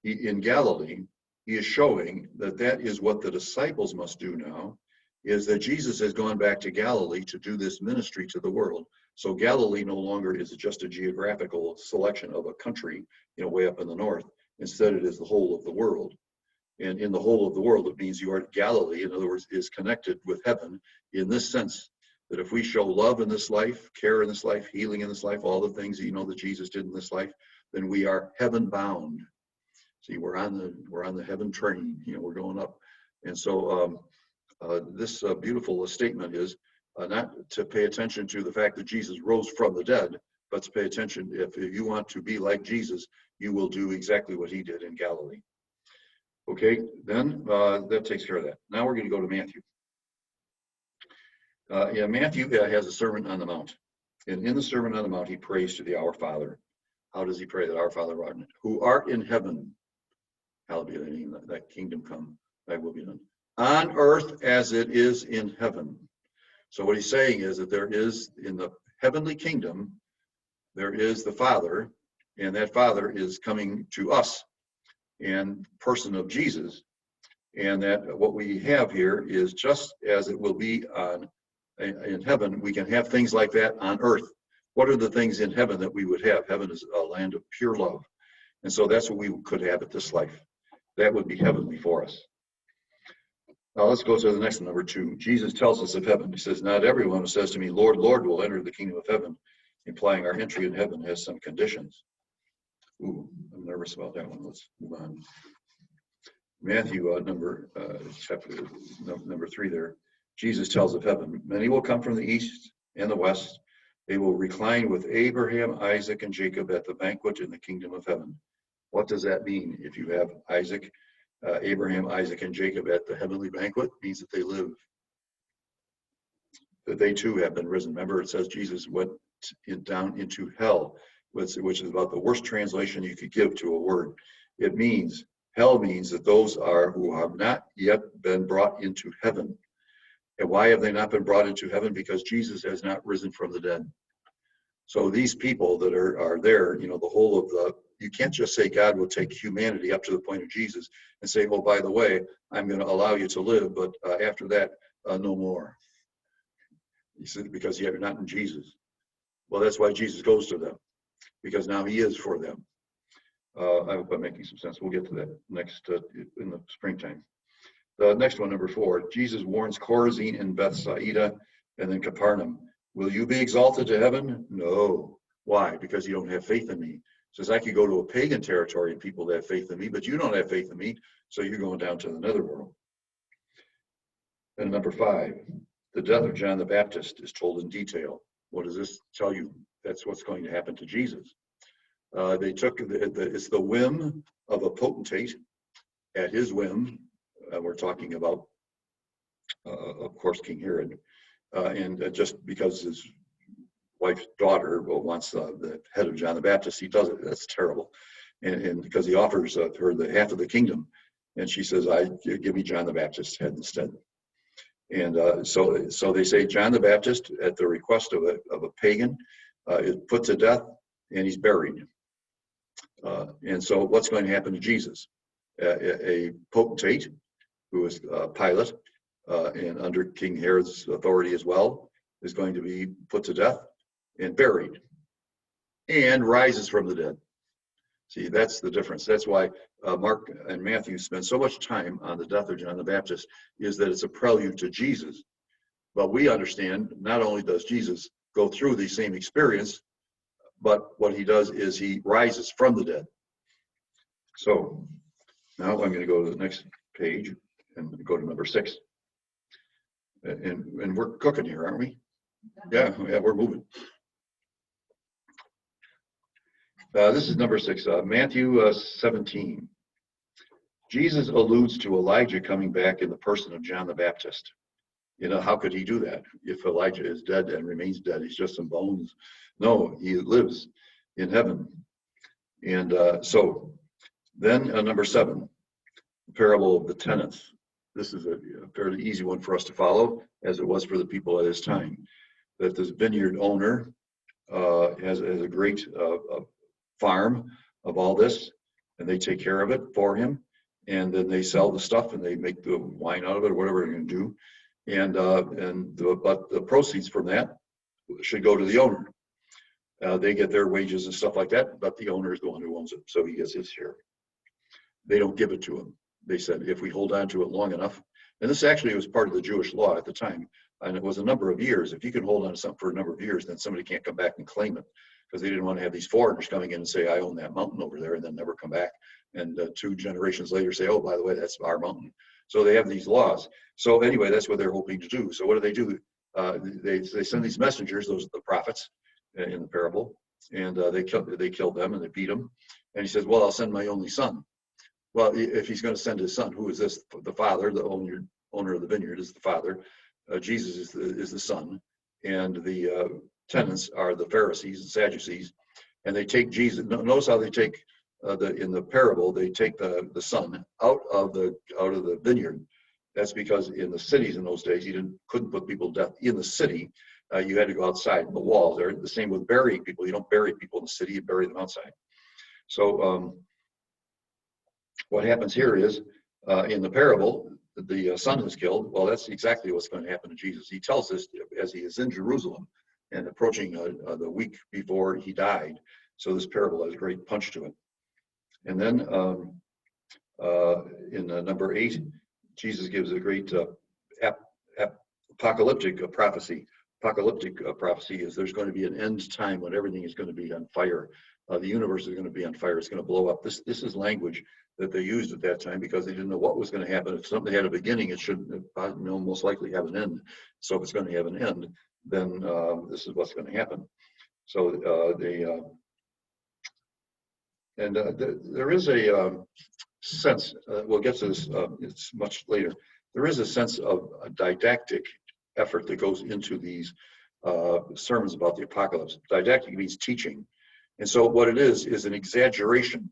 in Galilee, he is showing that that is what the disciples must do now, is that Jesus has gone back to Galilee to do this ministry to the world. So Galilee no longer is just a geographical selection of a country, way up in the north. Instead, it is the whole of the world. And in the whole of the world, it means you are Galilee, in other words, is connected with heaven in this sense, that if we show love in this life, care in this life, healing in this life, all the things that that Jesus did in this life, then we are heaven bound. See, we're on the heaven train, we're going up. And so this beautiful statement is not to pay attention to the fact that Jesus rose from the dead, but to pay attention, if you want to be like Jesus, you will do exactly what he did in Galilee. Okay, then that takes care of that. Now we're going to go to Matthew. Matthew has a Sermon on the Mount. And in the Sermon on the Mount, he prays to the Our Father. How does he pray? That Our Father who art in heaven, hallowed be thy name, thy kingdom come, thy will be done, on earth as it is in heaven. So what he's saying is that there is, in the heavenly kingdom, there is the Father, and that Father is coming to us in person of Jesus. And that what we have here is just as it will be in heaven, we can have things like that on earth. What are the things in heaven that we would have? Heaven is a land of pure love. And so that's what we could have at this life. That would be heavenly for us. Now let's go to the next one, number 2. Jesus tells us of heaven. He says, not everyone who says to me, Lord, Lord, will enter the kingdom of heaven, implying our entry in heaven has some conditions. Ooh, I'm nervous about that one. Let's move on. Matthew, chapter number 3 there. Jesus tells of heaven, many will come from the east and the west. They will recline with Abraham, Isaac, and Jacob at the banquet in the kingdom of heaven. What does that mean? If you have Abraham, Isaac, and Jacob at the heavenly banquet, it means that they live, that they too have been risen. Remember, it says Jesus went down into hell, which is about the worst translation you could give to a word. It means, hell means that those are who have not yet been brought into heaven. And why have they not been brought into heaven? Because Jesus has not risen from the dead. So these people that are there, the whole of you can't just say God will take humanity up to the point of Jesus and say, oh, by the way, I'm going to allow you to live, but after that, no more. He said, because you're not in Jesus. Well, that's why Jesus goes to them, because now he is for them. I hope I'm making some sense. We'll get to that next in the springtime. The next one, number 4, Jesus warns Chorazin and Bethsaida and then Capernaum. Will you be exalted to heaven? No. Why? Because you don't have faith in me. Says I could go to a pagan territory and people that have faith in me, but you don't have faith in me, so you're going down to the netherworld. And number 5, the death of John the Baptist is told in detail. What does this tell you? That's what's going to happen to Jesus. They took it's the whim of a potentate at his whim. We're talking about, of course, King Herod, and just because his wife's daughter wants the head of John the Baptist, he does it. That's terrible, and because he offers her the half of the kingdom, and she says, give me John the Baptist's head instead." And so they say John the Baptist, at the request of a pagan, is put to death, and he's buried. And so what's going to happen to Jesus? A potentate, who is Pilate, and under King Herod's authority as well, is going to be put to death and buried and rises from the dead. See, that's the difference. That's why Mark and Matthew spend so much time on the death of John the Baptist, is that it's a prelude to Jesus. But we understand not only does Jesus go through the same experience, but what he does is he rises from the dead. So now I'm going to go to the next page and go to number 6. And we're cooking here, aren't we? Yeah, we're moving. This is number 6, Matthew 17. Jesus alludes to Elijah coming back in the person of John the Baptist. How could he do that? If Elijah is dead and remains dead, he's just some bones. No, he lives in heaven. And so then number 7, the parable of the tenants. This is a fairly easy one for us to follow, as it was for the people at his time. That this vineyard owner has a great farm of all this, and they take care of it for him, and then they sell the stuff and they make the wine out of it or whatever they're going to do, but the proceeds from that should go to the owner. They get their wages and stuff like that, but the owner is the one who owns it, so he gets his share. They don't give it to him. They said, if we hold on to it long enough, and this actually was part of the Jewish law at the time, and it was a number of years. If you can hold on to something for a number of years, then somebody can't come back and claim it, because they didn't want to have these foreigners coming in and say, I own that mountain over there, and then never come back. And 2 generations later say, oh, by the way, that's our mountain. So they have these laws. So anyway, that's what they're hoping to do. So what do? They send these messengers, those are the prophets in the parable, and they kill them and they beat them. And he says, well, I'll send my only son. Well, if he's going to send his son, who is this? The father, the owner of the vineyard is the father. Jesus is the son, and the tenants are the Pharisees and Sadducees, and they take Jesus. Notice how they take in the parable, they take the son out of the vineyard. That's because in the cities in those days, you couldn't put people to death in the city. You had to go outside the walls. They're the same with burying people. You don't bury people in the city; you bury them outside. So what happens here is in the parable, the son is killed. Well, that's exactly what's going to happen to Jesus. He tells this as he is in Jerusalem and approaching the week before he died. So this parable has a great punch to it. And then in number 8, Jesus gives a great apocalyptic prophecy. Apocalyptic prophecy is there's going to be an end time when everything is going to be on fire. The universe is going to be on fire. It's going to blow up. This is language that they used at that time because they didn't know what was going to happen. If something had a beginning, it should most likely have an end. So if it's going to have an end, then this is what's going to happen. So there is a sense, we'll get to this, it's much later. There is a sense of a didactic effort that goes into these sermons about the apocalypse. Didactic means teaching. And so what it is an exaggeration.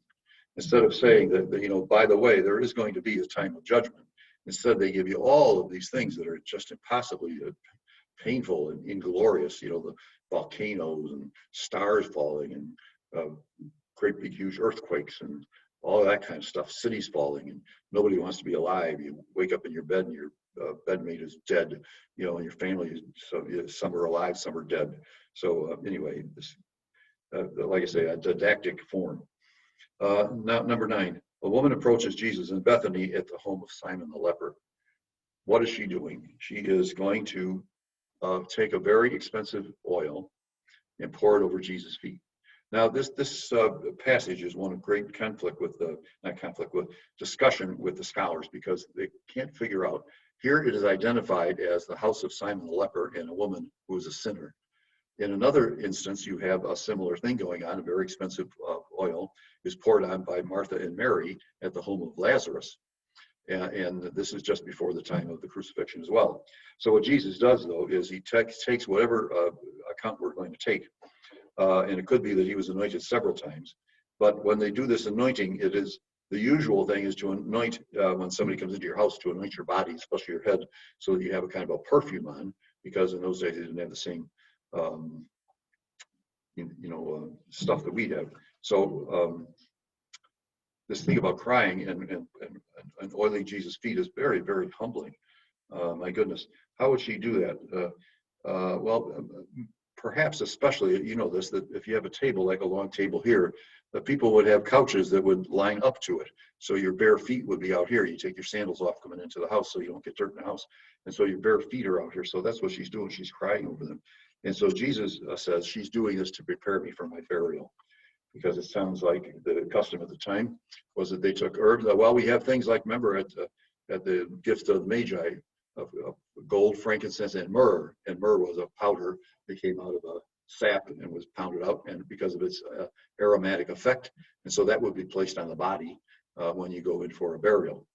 Instead of saying that, by the way, there is going to be a time of judgment. Instead, they give you all of these things that are just impossibly painful and inglorious, the volcanoes and stars falling and great big huge earthquakes and all that kind of stuff, cities falling, and nobody wants to be alive. You wake up in your bed and your bedmate is dead, and your family is, so some are alive, some are dead. So anyway, this, like I say, a didactic form. Now, number 9, a woman approaches Jesus in Bethany at the home of Simon the leper. What is she doing? She is going to take a very expensive oil and pour it over Jesus' feet. Now, this passage is one of great discussion with the scholars because they can't figure out. Here it is identified as the house of Simon the leper and a woman who is a sinner. In another instance, you have a similar thing going on. A very expensive oil is poured on by Martha and Mary at the home of Lazarus. And this is just before the time of the crucifixion as well. So what Jesus does, though, is he takes whatever account we're going to take. And it could be that he was anointed several times. But when they do this anointing, it is the usual thing is to anoint when somebody comes into your house, to anoint your body, especially your head, so that you have a kind of a perfume on, because in those days they didn't have the same stuff that we have. So this thing about crying and oiling Jesus' feet is very, very humbling. My goodness, how would she do that? Perhaps especially, you know this, that if you have a table, like a long table here, the people would have couches that would line up to it. So your bare feet would be out here. You take your sandals off coming into the house so you don't get dirt in the house. And so your bare feet are out here. So that's what she's doing. She's crying over them. And so Jesus says, she's doing this to prepare me for my burial. Because it sounds like the custom at the time was that they took herbs. Well, we have things like, remember at the gift of the Magi, of gold, frankincense, and myrrh. And myrrh was a powder that came out of a sap and was pounded out, and because of its aromatic effect. And so that would be placed on the body when you go in for a burial.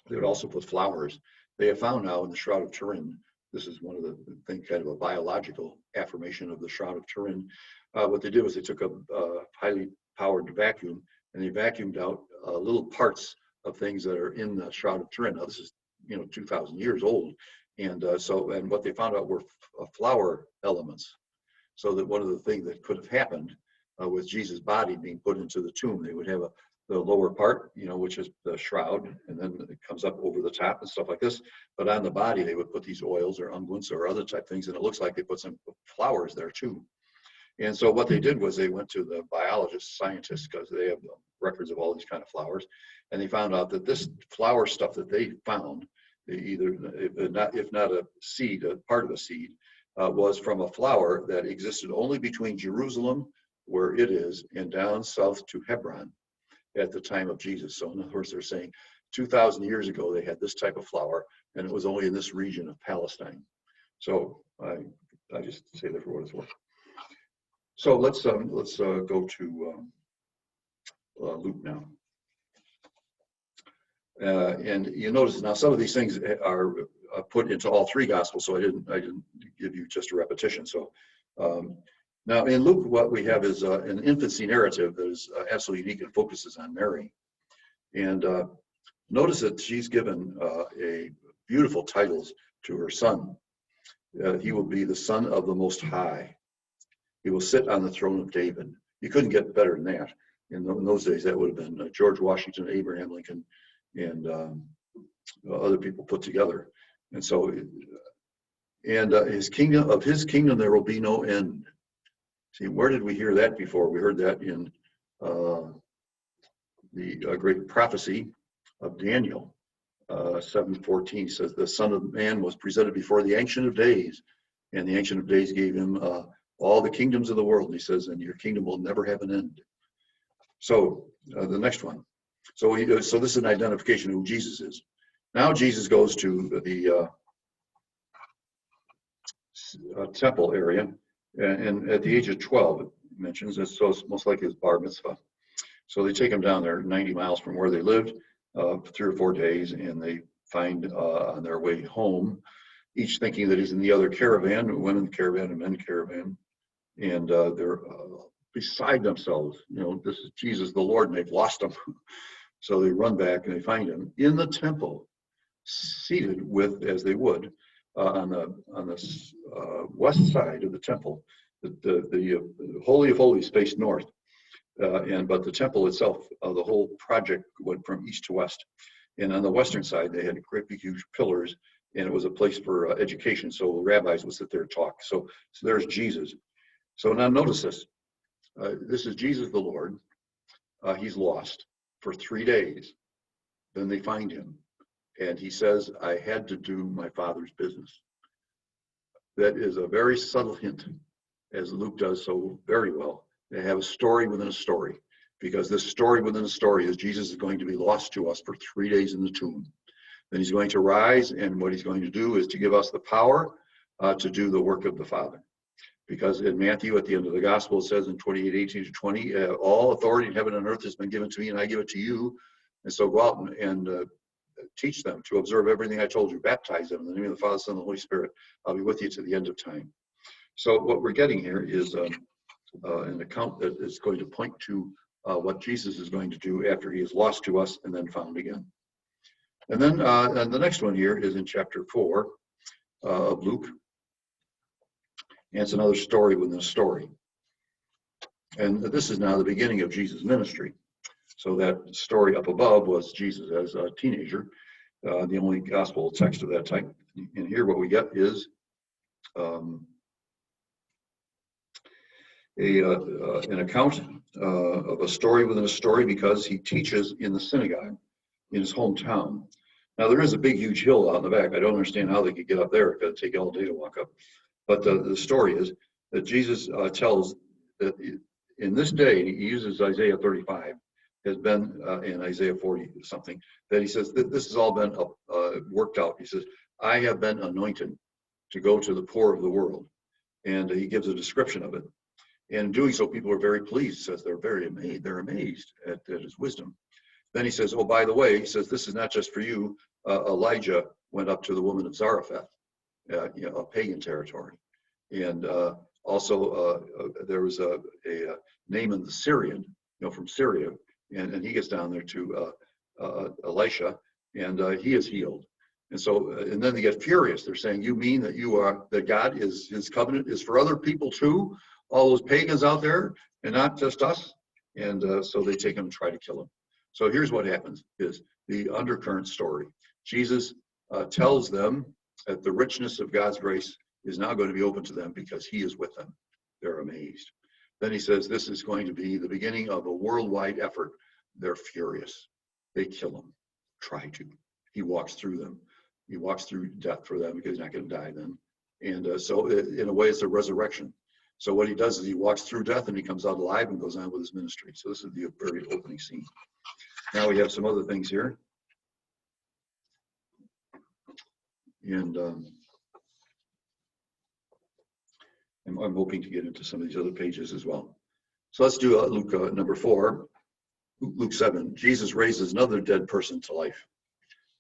They would also put flowers. They have found now in the Shroud of Turin, this is one of the things, kind of a biological affirmation of the Shroud of Turin. What they did was they took a highly powered vacuum and they vacuumed out little parts of things that are in the Shroud of Turin. Now this is 2,000 years old, and and what they found out were flower elements. So that one of the things that could have happened with Jesus' body being put into the tomb, they would have the lower part, which is the shroud, and then it comes up over the top and stuff like this. But on the body, they would put these oils or unguents or other type things, and it looks like they put some flowers there too. And so what they did was they went to the biologists, scientists, because they have records of all these kind of flowers, and they found out that this flower stuff that they found, if not a seed, a part of a seed, was from a flower that existed only between Jerusalem, where it is, and down south to Hebron at the time of Jesus. So in other words, they're saying 2,000 years ago, they had this type of flower, and it was only in this region of Palestine. So I just say that for what it's worth. So let's go to Luke now. And you notice now some of these things are put into all three gospels, so I didn't give you just a repetition. So now in Luke, what we have is an infancy narrative that is absolutely unique and focuses on Mary. And notice that she's given a beautiful titles to her son. He will be the Son of the Most High. He will sit on the throne of David. You couldn't get better than that. In those days, that would have been George Washington, Abraham Lincoln, and other people put together. And so, his kingdom there will be no end. See, where did we hear that before? We heard that in the great prophecy of Daniel 7:14. Says the Son of Man was presented before the Ancient of Days, and the Ancient of Days gave him all the kingdoms of the world. And he says, and your kingdom will never have an end. So the next one. So this is an identification of who Jesus is. Now Jesus goes to the temple area, and at the age of 12, it mentions this, so it's most likely his bar mitzvah. So they take him down there 90 miles from where they lived, 3 or 4 days, and they find on their way home, each thinking that he's in the other caravan, women caravan and men caravan, and they're beside themselves. This is Jesus the Lord, and they've lost him. So they run back and they find him in the temple, seated with, as they would, on the west side of the temple. The Holy of Holies faced north, but the temple itself, the whole project went from east to west. And on the western side, they had great big huge pillars, and it was a place for education. So rabbis would sit there and talk. So there's Jesus. So now notice this. This is Jesus the Lord. He's lost for 3 days. Then they find him. And he says, I had to do my Father's business. That is a very subtle hint, as Luke does so very well. They have a story within a story, because this story within a story is Jesus is going to be lost to us for 3 days in the tomb. Then he's going to rise, and what he's going to do is to give us the power to do the work of the Father. Because in Matthew, at the end of the gospel, it says in 28:18-20, all authority in heaven and earth has been given to me, and I give it to you. And so go out and teach them to observe everything I told you. Baptize them in the name of the Father, Son, and the Holy Spirit. I'll be with you to the end of time. So what we're getting here is an account that is going to point to what Jesus is going to do after he is lost to us and then found again. And then and the next one here is in chapter 4 of Luke. And it's another story within a story. And this is now the beginning of Jesus' ministry. So that story up above was Jesus as a teenager, the only gospel text of that type. And here what we get is an account of a story within a story because he teaches in the synagogue in his hometown. Now, there is a big, huge hill out in the back. I don't understand how they could get up there. It's going to take all day to walk up. But the story is that Jesus tells that in this day, and he uses Isaiah 35, has been in Isaiah 40 something, that he says that this has all been worked out. He says, I have been anointed to go to the poor of the world. And he gives a description of it. And in doing so, people are very pleased. He says they're amazed at his wisdom. Then he says, oh, by the way, he says, this is not just for you. Elijah went up to the woman of Zarephath, a pagan territory. And also there was a Naaman the Syrian, from Syria, and he gets down there to Elisha, and he is healed. And so, and then they get furious. They're saying, you mean that God is, his covenant is for other people too? All those pagans out there and not just us? And so they take him and try to kill him. So here's what happens is the undercurrent story. Jesus tells them that the richness of God's grace is now going to be open to them because he is with them. They're amazed. Then he says, this is going to be the beginning of a worldwide effort. They're furious. They kill him, try to. He walks through them. He walks through death for them because he's not going to die then. And so in a way, it's a resurrection. So what he does is he walks through death and he comes out alive and goes on with his ministry. So this is the very opening scene. Now we have some other things here. And I'm hoping to get into some of these other pages as well. So let's do Luke number 4, Luke 7. Jesus raises another dead person to life.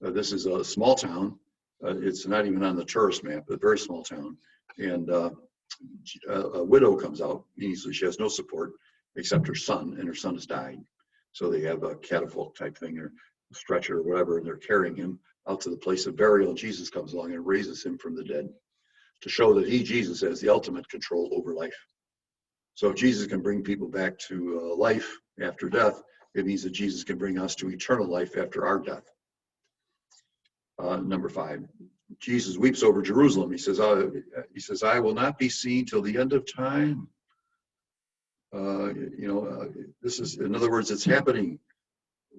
This is a small town. It's not even on the tourist map, but a very small town. And a widow comes out. Easily, she has no support except her son, and her son has died. So they have a catapult type thing or a stretcher or whatever, and they're carrying him out to the place of burial. And Jesus comes along and raises him from the dead to show that he, Jesus, has the ultimate control over life. So if Jesus can bring people back to life after death, it means that Jesus can bring us to eternal life after our death. Number 5, Jesus weeps over Jerusalem. He says, I will not be seen till the end of time. This is, in other words, it's happening.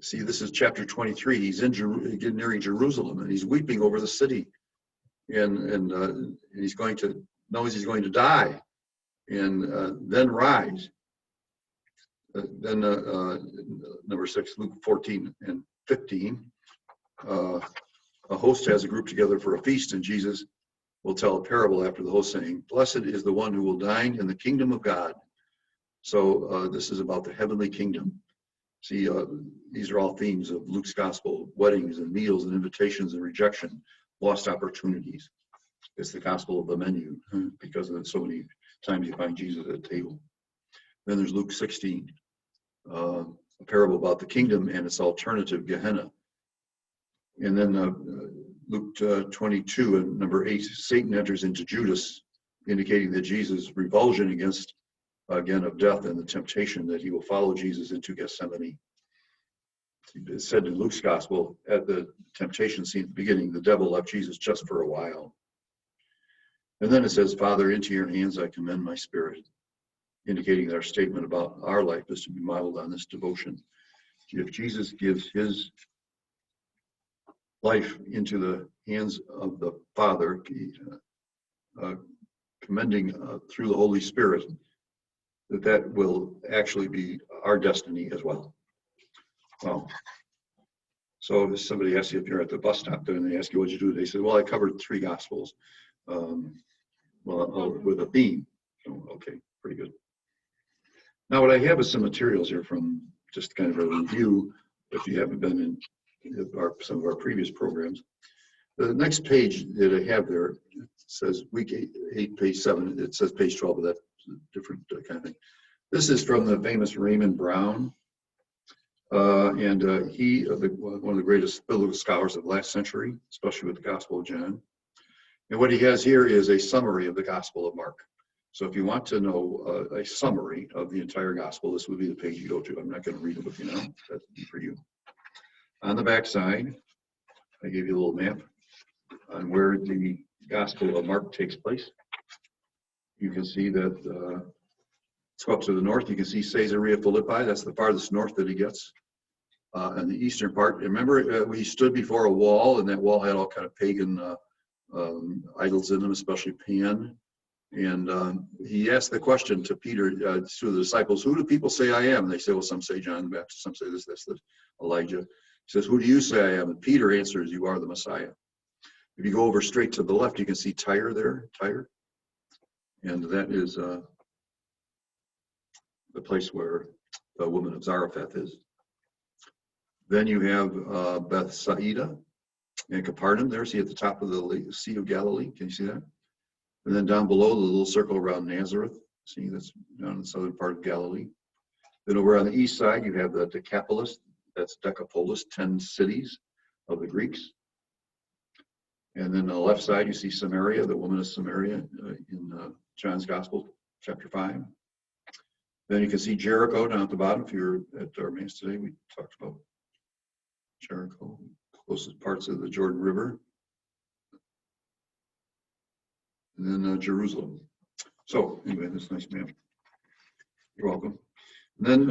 See, this is chapter 23. He's nearing Jerusalem, and he's weeping over the city, and he's knows he's going to die, and then rise. Then number 6, Luke 14 and 15. A host has a group together for a feast, and Jesus will tell a parable after the host, saying, blessed is the one who will dine in the kingdom of God. So this is about the heavenly kingdom. See, these are all themes of Luke's gospel: weddings and meals and invitations and rejection, lost opportunities. It's the gospel of the menu because of so many times you find Jesus at the table. Then there's Luke 16, a parable about the kingdom and its alternative, Gehenna. And then Luke 22 and number 8, Satan enters into Judas, indicating that Jesus' revulsion against, again, of death and the temptation that he will follow Jesus into Gethsemane. It's said in Luke's gospel, at the temptation scene at the beginning, the devil left Jesus just for a while. And then it says, Father, into your hands I commend my spirit, indicating that our statement about our life is to be modeled on this devotion. If Jesus gives his life into the hands of the Father, commending through the Holy Spirit, that will actually be our destiny as well. Well, so if somebody asks you if you're at the bus stop there and they ask you what you do, they say, well, I covered 3 gospels with a theme. So, okay, pretty good. Now what I have is some materials here from just kind of a review, if you haven't been in some of our previous programs. The next page that I have there, it says week 8, page 7. It says page 12, but that's a different kind of thing. This is from the famous Raymond Brown. And he, one of the greatest biblical scholars of the last century, especially with the Gospel of John. And what he has here is a summary of the Gospel of Mark. So if you want to know a summary of the entire Gospel, this would be the page you go to. I'm not going to read it with you now. That's for you. On the back side, I gave you a little map on where the Gospel of Mark takes place. You can see that let's go up to the north. You can see Caesarea Philippi. That's the farthest north that he gets. And the eastern part. Remember, we stood before a wall, and that wall had all kind of pagan idols in them, especially Pan. And he asked the question to Peter, to the disciples, "Who do people say I am?" And they say, "Well, some say John the Baptist, some say this, Elijah." He says, "Who do you say I am?" And Peter answers, "You are the Messiah." If you go over straight to the left, you can see Tyre there, Tyre. And that is the place where the woman of Zarephath is. Then you have Bethsaida and Capernaum there. See at the top of the Sea of Galilee. Can you see that? And then down below, the little circle around Nazareth. See, that's down in the southern part of Galilee. Then over on the east side, you have the Decapolis. That's Decapolis, 10 cities of the Greeks. And then on the left side, you see Samaria, the woman of Samaria in John's Gospel, chapter 5. Then you can see Jericho down at the bottom. If you were at our Mass today, we talked about Jericho, closest parts of the Jordan River. And then Jerusalem. So anyway, that's a nice map. You're welcome. And then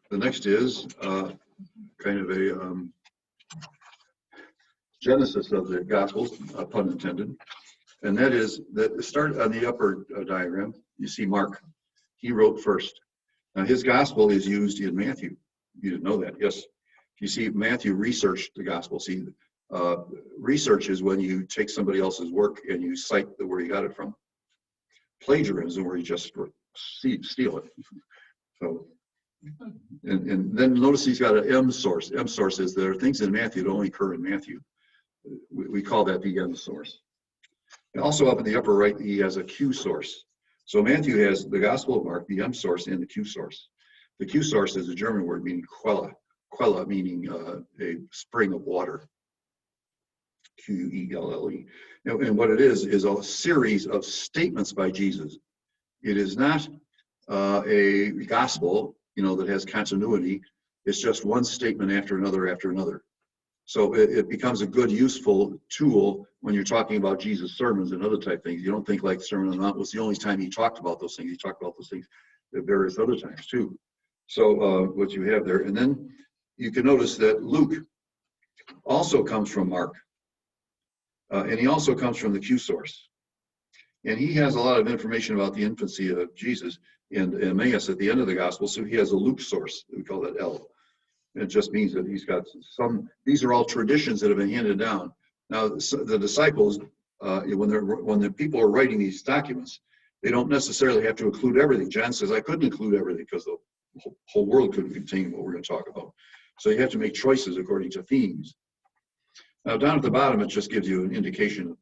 the next is kind of a genesis of the Gospels, pun intended. And that is that start on the upper diagram, you see Mark. He wrote first. Now his Gospel is used in Matthew. You didn't know that, yes. You see, Matthew researched the Gospel. See, research is when you take somebody else's work and you cite where you got it from. Plagiarism, where you just steal it. So, and then notice he's got an M source. M source is there are things in Matthew that only occur in Matthew. We call that the M source. And also up in the upper right, he has a Q source. So Matthew has the Gospel of Mark, the M source, and the Q source. The Q source is a German word meaning Quelle. Quelle meaning a spring of water. Quelle. And what it is a series of statements by Jesus. It is not a gospel, that has continuity. It's just one statement after another after another. So it becomes a good, useful tool when you're talking about Jesus' sermons and other type things. You don't think like Sermon on the Mount was the only time he talked about those things. He talked about those things at various other times too. So what you have there. And then you can notice that Luke also comes from Mark. And he also comes from the Q source. And he has a lot of information about the infancy of Jesus in Emmaus at the end of the gospel. So he has a Luke source. We call that L. It just means that he's got these are all traditions that have been handed down. Now, the disciples, when the people are writing these documents, they don't necessarily have to include everything. John says, I couldn't include everything because the whole world couldn't contain what we're going to talk about. So you have to make choices according to themes. Now, down at the bottom, it just gives you an indication of,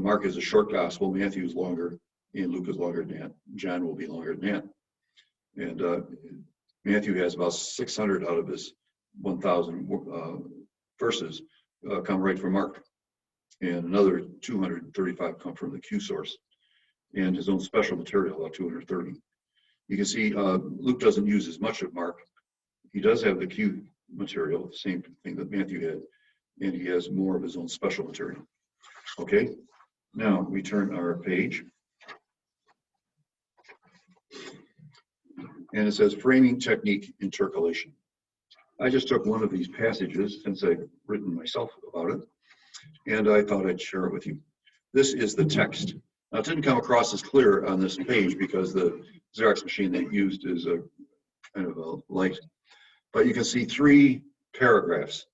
Mark is a short gospel, Matthew is longer, and Luke is longer than that. John will be longer than that. And Matthew has about 600 out of his 1,000 verses come right from Mark. And another 235 come from the Q source. And his own special material, about 230. You can see Luke doesn't use as much of Mark. He does have the Q material, the same thing that Matthew had. And he has more of his own special material. Okay, now we turn our page. And it says framing technique intercalation. I just took one of these passages since I've written myself about it, and I thought I'd share it with you. This is the text. Now, it didn't come across as clear on this page because the Xerox machine they used is a kind of a light, but you can see 3 paragraphs.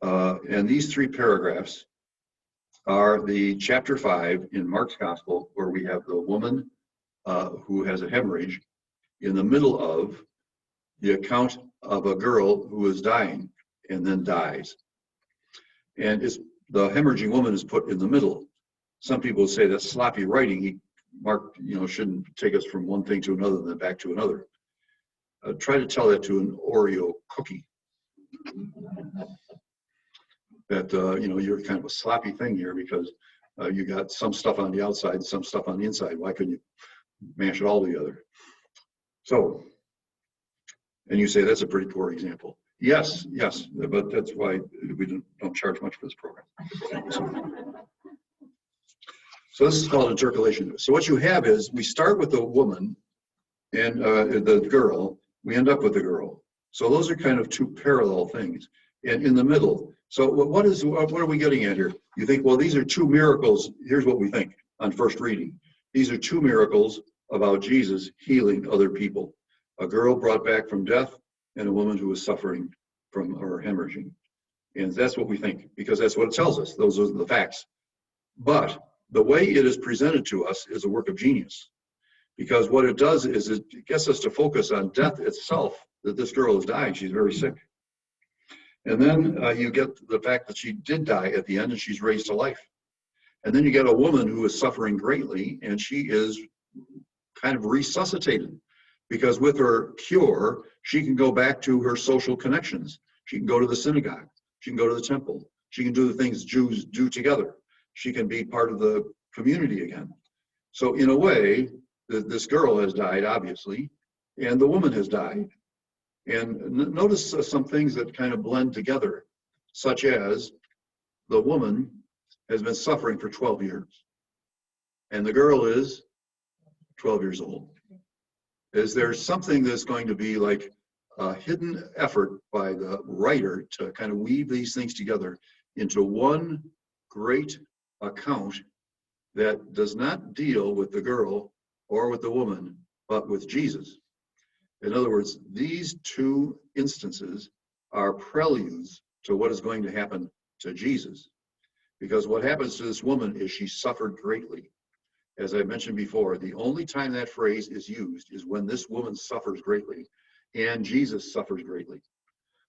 And these 3 paragraphs are the chapter 5 in Mark's Gospel, where we have the woman who has a hemorrhage in the middle of the account of a girl who is dying and then dies. And the hemorrhaging woman is put in the middle. Some people say that's sloppy writing. Mark, shouldn't take us from one thing to another and then back to another. Try to tell that to an Oreo cookie. That, you're kind of a sloppy thing here because you got some stuff on the outside and some stuff on the inside. Why couldn't you mash it all together? So, and you say that's a pretty poor example. Yes, but that's why we don't charge much for this program. So this is called intercalation. So what you have is we start with the woman and the girl, we end up with the girl. So those are kind of two parallel things. And in the middle, so what are we getting at here? You think, well, these are two miracles. Here's what we think on first reading. These are two miracles about Jesus healing other people. A girl brought back from death and a woman who was suffering from her hemorrhaging. And that's what we think, because that's what it tells us. Those are the facts. But the way it is presented to us is a work of genius. Because what it does is it gets us to focus on death itself, that this girl is dying. She's very sick. And then you get the fact that she did die at the end and she's raised to life. And then you get a woman who is suffering greatly and she is kind of resuscitated. Because with her cure, she can go back to her social connections. She can go to the synagogue. She can go to the temple. She can do the things Jews do together. She can be part of the community again. So in a way, this girl has died, obviously, and the woman has died. And notice some things that kind of blend together, such as the woman has been suffering for 12 years, and the girl is 12 years old. Is there something that's going to be like a hidden effort by the writer to kind of weave these things together into one great account that does not deal with the girl or with the woman, but with Jesus? In other words, these two instances are preludes to what is going to happen to Jesus. Because what happens to this woman is she suffered greatly. As I mentioned before, the only time that phrase is used is when this woman suffers greatly and Jesus suffers greatly.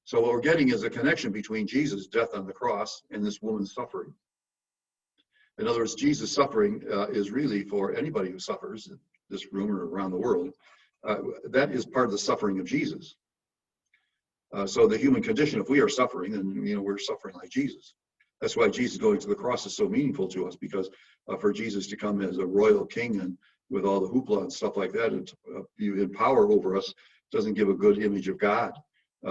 So what we're getting is a connection between Jesus' death on the cross and this woman's suffering. In other words, Jesus' suffering is really for anybody who suffers in this room or around the world. That is part of the suffering of Jesus. So the human condition, if we are suffering, then we're suffering like Jesus. That's why Jesus going to the cross is so meaningful to us, because for Jesus to come as a royal king and with all the hoopla and stuff like that, and be in power over us, doesn't give a good image of God,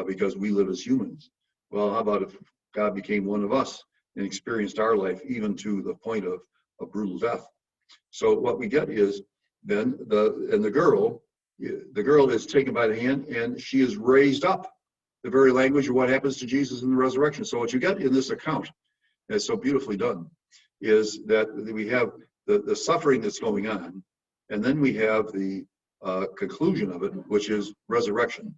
because we live as humans. Well, how about if God became one of us and experienced our life even to the point of brutal death? So what we get is then the girl is taken by the hand and she is raised up. The very language of what happens to Jesus in the resurrection. So what you get in this account, and it's so beautifully done, is that we have the suffering that's going on, and then we have the conclusion of it, which is resurrection.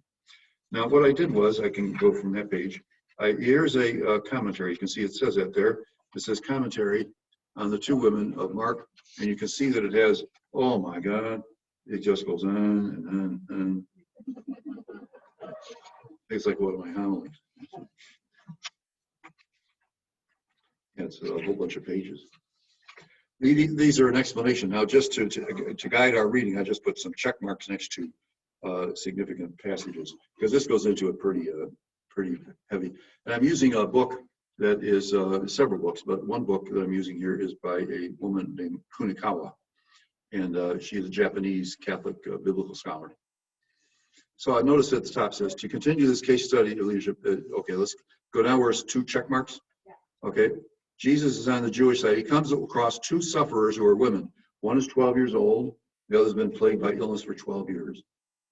Now, what I did was, I can go from that page. Here's a commentary. You can see it says that there. It says commentary on the two women of Mark, and you can see that it has, oh my God, it just goes on and on and on. It's like one of my homilies. It's a whole bunch of pages. These are an explanation. Now, just to guide our reading, I just put some check marks next to significant passages, because this goes into it pretty heavy. And I'm using a book that is several books, but one book that I'm using here is by a woman named Kunikawa, and she is a Japanese Catholic biblical scholar. So I noticed at the top says, to continue this case study of leadership, okay, let's go down where it's two check marks. Okay, Jesus is on the Jewish side. He comes across two sufferers who are women. One is 12 years old. The other's been plagued by illness for 12 years.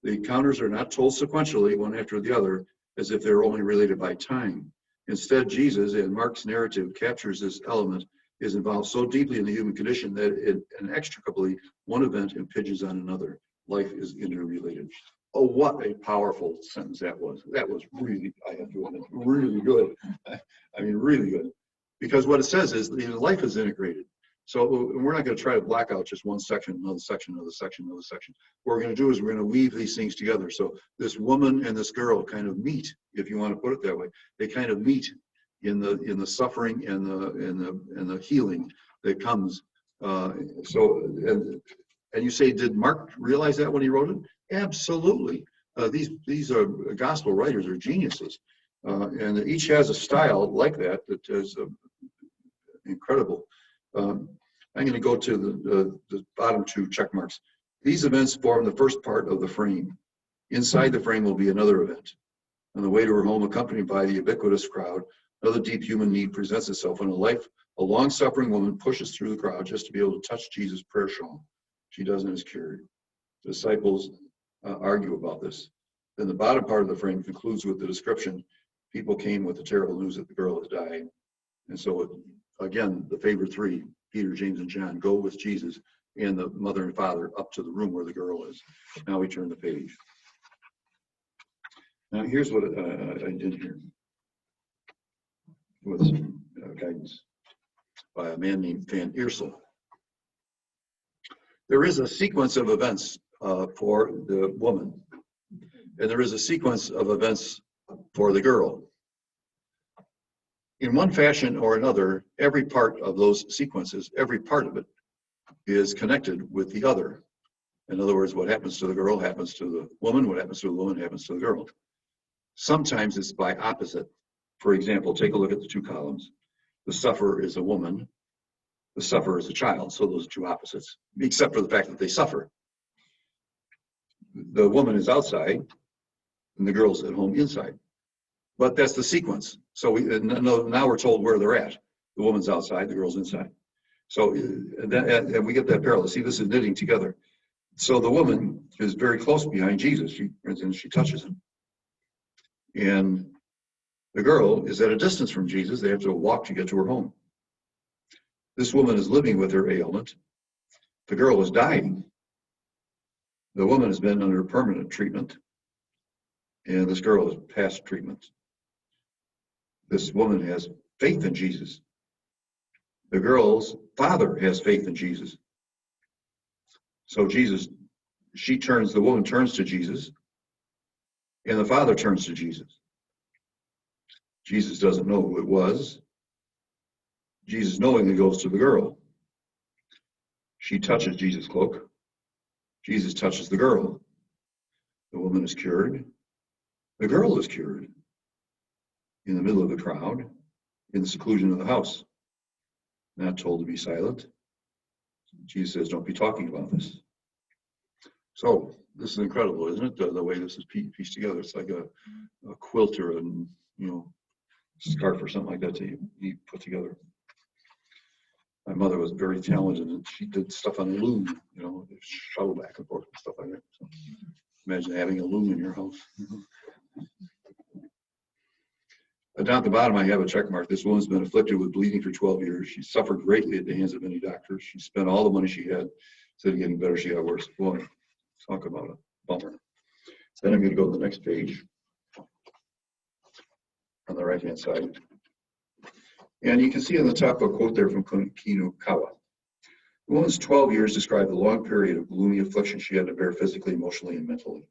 The encounters are not told sequentially, one after the other, as if they're only related by time. Instead, Jesus, in Mark's narrative, captures this element, is involved so deeply in the human condition that it inextricably one event impinges on another. Life is interrelated. Oh, what a powerful sentence that was. That was really, I have to admit, really good. I mean, really good. Because what it says is life is integrated. So we're not going to try to black out just one section, another section, another section, another section. What we're going to do is we're going to weave these things together. So this woman and this girl kind of meet, if you want to put it that way. They kind of meet in the suffering and the healing that comes. And you say, did Mark realize that when he wrote it? Absolutely. These are gospel writers are geniuses, and each has a style like that is incredible. I'm going to go to the bottom two check marks. These events form the first part of the frame. Inside the frame will be another event. On the way to her home, accompanied by the ubiquitous crowd, another deep human need presents itself in a life A long-suffering woman pushes through the crowd just to be able to touch Jesus' prayer shawl. She doesn't is cured. The disciples argue about this. Then the bottom part of the frame concludes with the description. People came with the terrible news that the girl has died. And so, again, the favorite three, Peter, James, and John, go with Jesus and the mother and father up to the room where the girl is. Now we turn the page. Now here's what I did here with some guidance by a man named Van Iersel. There is a sequence of events for the woman, and there is a sequence of events for the girl. In one fashion or another, every part of those sequences, every part of it is connected with the other. In other words, what happens to the girl happens to the woman, what happens to the woman happens to the girl. Sometimes it's by opposite. For example, take a look at the two columns. The sufferer is a woman, the sufferer is a child, so those are two opposites, except for the fact that they suffer. The woman is outside, and the girl's at home inside. But that's the sequence. So now we're told where they're at. The woman's outside, the girl's inside. So and we get that parallel. See, this is knitting together. So the woman is very close behind Jesus. She touches him. And the girl is at a distance from Jesus. They have to walk to get to her home. This woman is living with her ailment. The girl is dying. The woman has been under permanent treatment. And this girl is past treatment. This woman has faith in Jesus. The girl's father has faith in Jesus. So the woman turns to Jesus, and the father turns to Jesus. Jesus doesn't know who it was. Jesus knowingly goes to the girl. She touches Jesus' cloak. Jesus touches the girl. The woman is cured. The girl is cured. In the middle of the crowd, in the seclusion of the house, not told to be silent. Jesus says, don't be talking about this. So this is incredible, isn't it? The way this is pieced together. It's like a quilt or a scarf or something like that you put together. My mother was very talented, and she did stuff on loom, shuttle back and forth and stuff like that. So imagine having a loom in your house. Down at the bottom, I have a check mark. This woman's been afflicted with bleeding for 12 years. She suffered greatly at the hands of many doctors. She spent all the money she had. Instead of getting better, she got worse. Boy, talk about a bummer. Then I'm going to go to the next page on the right-hand side. And you can see on the top a quote there from Kinukawa. The woman's 12 years described the long period of gloomy affliction she had to bear physically, emotionally, and mentally.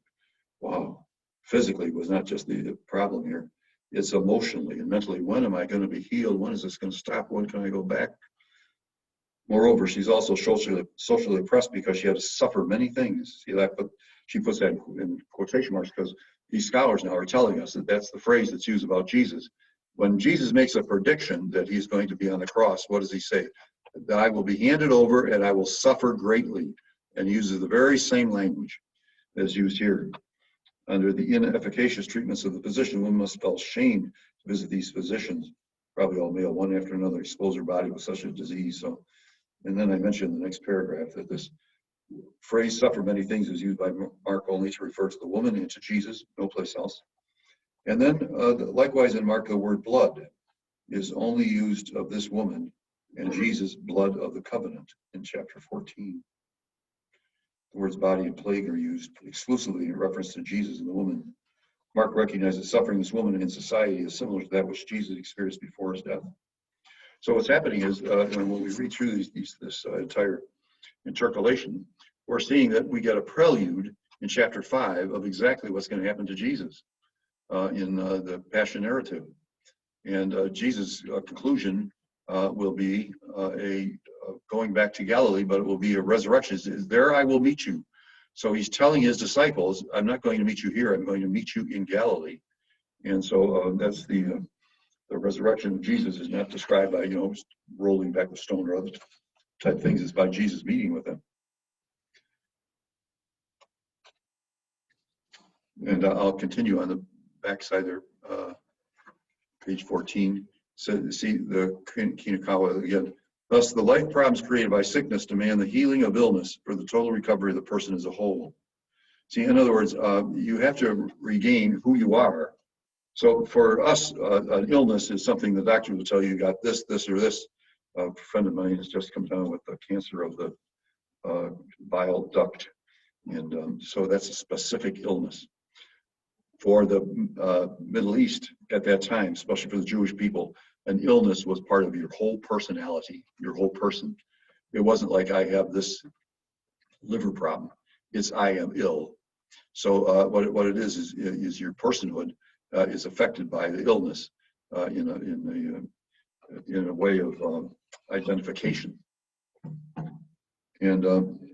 Wow. Physically was not just the problem here. It's emotionally and mentally. When am I going to be healed? When is this going to stop? When can I go back? Moreover, she's also socially oppressed because she had to suffer many things. See that? But she puts that in quotation marks because these scholars now are telling us that that's the phrase that's used about Jesus. When Jesus makes a prediction that he's going to be on the cross, what does he say? That I will be handed over and I will suffer greatly, and uses the very same language as used here. Under the inefficacious treatments of the physician, one must feel shamed to visit these physicians, probably all male, one after another, expose their body with such a disease. So, and then I mentioned in the next paragraph that this phrase "suffer many things" is used by Mark only to refer to the woman and to Jesus, no place else. And then likewise in Mark, the word blood is only used of this woman and Jesus' blood of the covenant in chapter 14. The words body and plague are used exclusively in reference to Jesus and the woman. Mark recognizes suffering this woman in society is similar to that which Jesus experienced before his death. So what's happening is when we read through this entire intercalation, we're seeing that we get a prelude in chapter 5 of exactly what's going to happen to Jesus in the Passion narrative. And Jesus' conclusion will be going back to Galilee, but it will be a resurrection. There I will meet you. So he's telling his disciples, I'm not going to meet you here, I'm going to meet you in Galilee. And so that's the resurrection of Jesus is not described by, rolling back the stone or other type things. It's by Jesus meeting with them. And I'll continue on the backside there, page 14. So see the Kinakawa again. Thus, the life problems created by sickness demand the healing of illness for the total recovery of the person as a whole. See, in other words, you have to regain who you are. So for us, an illness is something the doctor will tell you got this, this, or this. A friend of mine has just come down with a cancer of the bile duct. And so that's a specific illness. For the Middle East at that time, especially for the Jewish people, an illness was part of your whole personality, your whole person. It wasn't like I have this liver problem. It's I am ill. So what it is your personhood is affected by the illness in a way of identification. And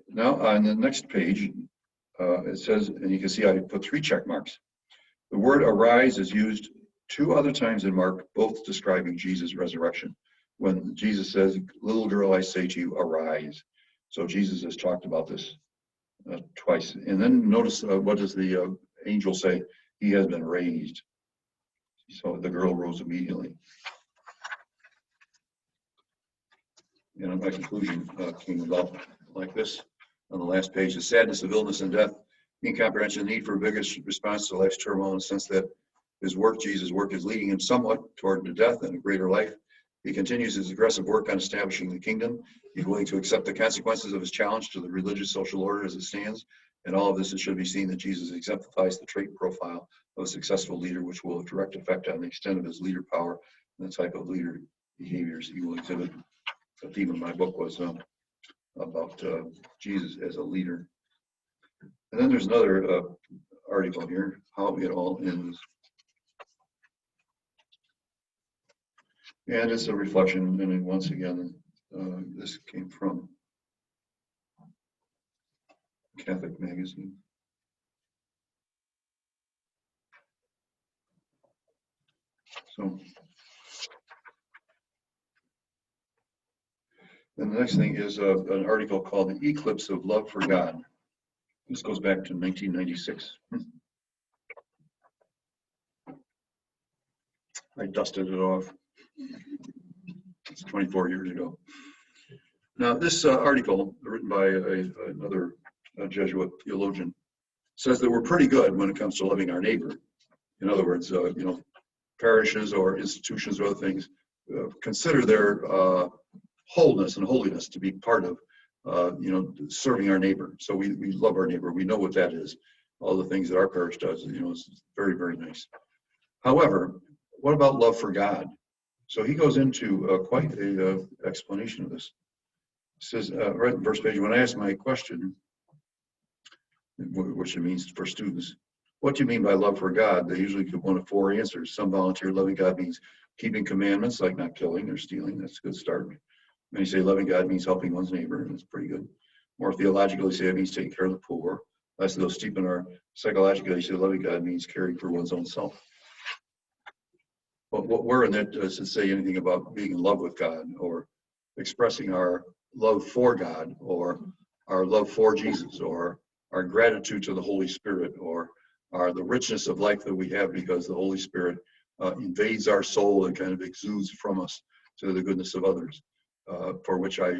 now on the next page, it says, and you can see I put 3 check marks. The word arise is used 2 other times in Mark, both describing Jesus' resurrection. When Jesus says, little girl, I say to you, arise. So Jesus has talked about this twice. And then notice what does the angel say? He has been raised. So the girl rose immediately. And my conclusion came about like this on the last page. The sadness of illness and death, incomprehension, the need for a vigorous response to life's turmoil in the sense that his work, Jesus' work, is leading him somewhat toward the death and a greater life. He continues his aggressive work on establishing the kingdom. He's willing to accept the consequences of his challenge to the religious social order as it stands. And all of this, it should be seen that Jesus exemplifies the trait and profile of a successful leader, which will have direct effect on the extent of his leader power and the type of leader behaviors he will exhibit. The theme of my book was about Jesus as a leader. And then there's another article here, how it all ends. And it's a reflection, and then once again, this came from Catholic Magazine. So, and the next thing is an article called The Eclipse of Love for God. This goes back to 1996. I dusted it off. It's 24 years ago. Now, this article, written by another Jesuit theologian, says that we're pretty good when it comes to loving our neighbor. In other words, parishes or institutions or other things consider their wholeness and holiness to be part of, serving our neighbor. So we love our neighbor. We know what that is. All the things that our parish does, is very, very nice. However, what about love for God? So he goes into quite a explanation of this. He says, right in the first page, when I ask my question, which it means for students, what do you mean by love for God? They usually give one of 4 answers. Some volunteer loving God means keeping commandments, like not killing or stealing. That's a good start. Many say loving God means helping one's neighbor. That's pretty good. More theologically, say it means taking care of the poor. Less of those steep in our psychologically, say loving God means caring for one's own self. But where in that does it say anything about being in love with God or expressing our love for God or our love for Jesus or our gratitude to the Holy Spirit or the richness of life that we have because the Holy Spirit invades our soul and kind of exudes from us to the goodness of others, for which I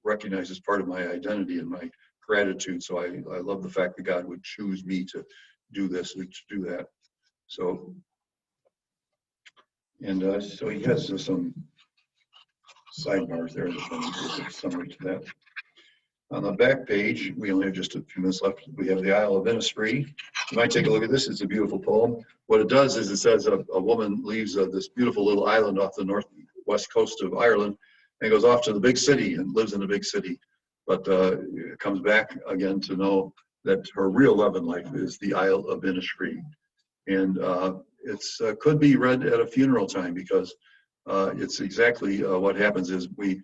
recognize as part of my identity and my gratitude. So I love the fact that God would choose me to do this and to do that. So, and so he has some sidebars there. Just a summary to that. On the back page, we only have just a few minutes left. We have the Isle of Innisfree. You might take a look at this. It's a beautiful poem. What it does is it says a woman leaves this beautiful little island off the northwest coast of Ireland and goes off to the big city and lives in a big city. But comes back again to know that her real love in life is the Isle of Innisfree. And it's could be read at a funeral time because it's exactly what happens is we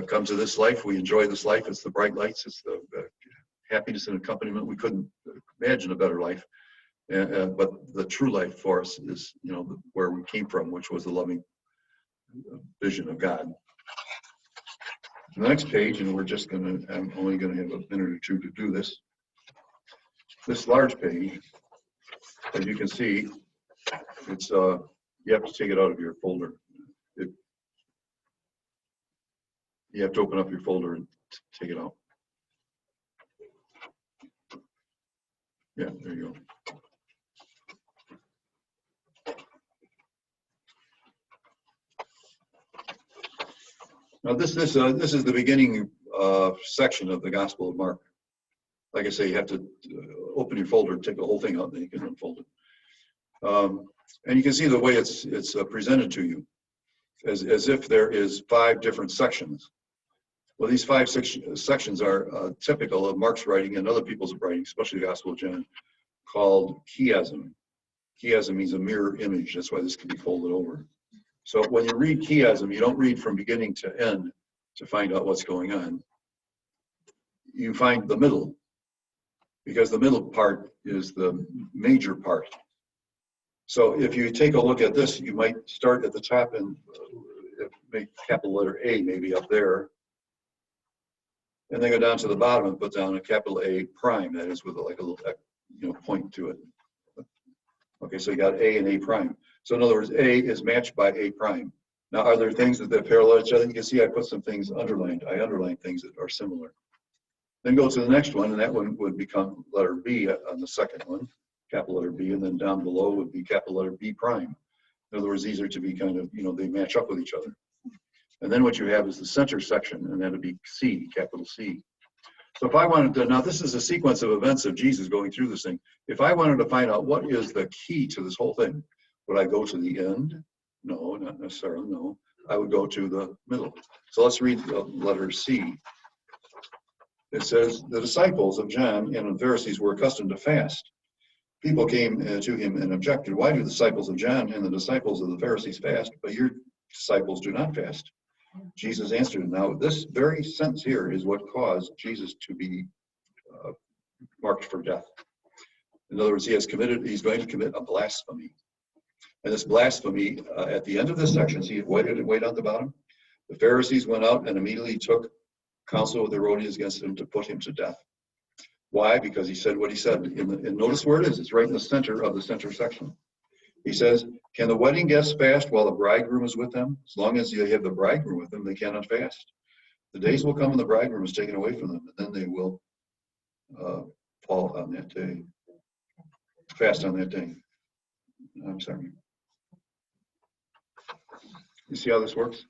come to this life, we enjoy this life, it's the bright lights, it's the happiness and accompaniment. We couldn't imagine a better life. But the true life for us is, where we came from, which was the loving vision of God. The next page, and I'm only going to have a minute or two to do this. This large page, as you can see, it's you have to take it out of your folder. You have to open up your folder and take it out. Yeah, there you go. Now this is the beginning section of the Gospel of Mark. Like I say, you have to open your folder, take the whole thing out, and then you can unfold it. And you can see the way it's presented to you, as if there is 5 different sections. Well, these 5 sections are typical of Mark's writing and other people's writing, especially the Gospel of John, called chiasm. Chiasm means a mirror image. That's why this can be folded over. So when you read chiasm, you don't read from beginning to end to find out what's going on. You find the middle, because the middle part is the major part. So if you take a look at this, you might start at the top and make capital letter A maybe up there, and then go down to the bottom and put down a capital A prime, that is with like a little point to it. Okay, so you got A and A prime. So in other words, A is matched by A prime. Now, are there things that parallel each other? You can see I put some things underlined. I underlined things that are similar. Then go to the next one, and that one would become letter B on the second one, capital letter B, and then down below would be capital letter B prime. In other words, these are to be kind of, they match up with each other. And then what you have is the center section, and that would be C, capital C. So if I wanted to, now this is a sequence of events of Jesus going through this thing. If I wanted to find out what is the key to this whole thing, would I go to the end? No, not necessarily, no. I would go to the middle. So let's read the letter C. It says, the disciples of John and the Pharisees were accustomed to fast. People came to him and objected, why do the disciples of John and the disciples of the Pharisees fast, but your disciples do not fast? Jesus answered, now this very sentence here is what caused Jesus to be marked for death. In other words, he's going to commit a blasphemy. And this blasphemy, at the end of this section, see it way down the bottom? The Pharisees went out and immediately took counsel with Herodias against him to put him to death. Why? Because he said what he said. And notice where it is. It's right in the center of the center section. He says, can the wedding guests fast while the bridegroom is with them? As long as they have the bridegroom with them, they cannot fast. The days will come when the bridegroom is taken away from them, and then they will fall on that day. Fast on that day. I'm sorry. You see how this works?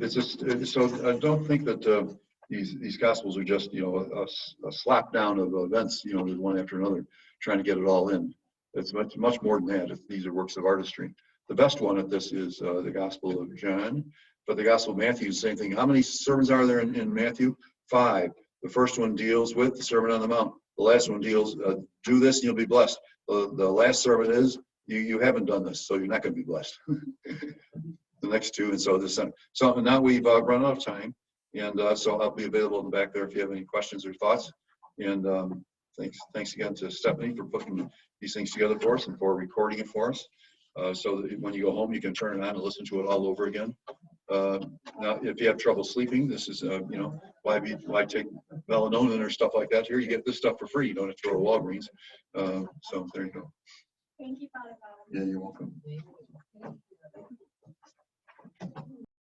It's just so I don't think that these gospels are just a slap down of events one after another, trying to get it all in. It's much more than that. These are works of artistry. The best one at this is the Gospel of John, but the Gospel of Matthew is the same thing. How many sermons are there in Matthew? 5. The first one deals with the Sermon on the Mount. The last one deals, do this and you'll be blessed. The last sermon is, you haven't done this, so you're not going to be blessed. The next 2, and so this. So now we've run out of time, and so I'll be available in the back there if you have any questions or thoughts. And thanks again to Stephanie for putting these things together for us and for recording it for us. So that when you go home, you can turn it on and listen to it all over again. Now, if you have trouble sleeping, this is, why take melatonin or stuff like that here? You get this stuff for free. You don't have to go to Walgreens. So there you go. Thank you, Father God. Yeah, you're welcome.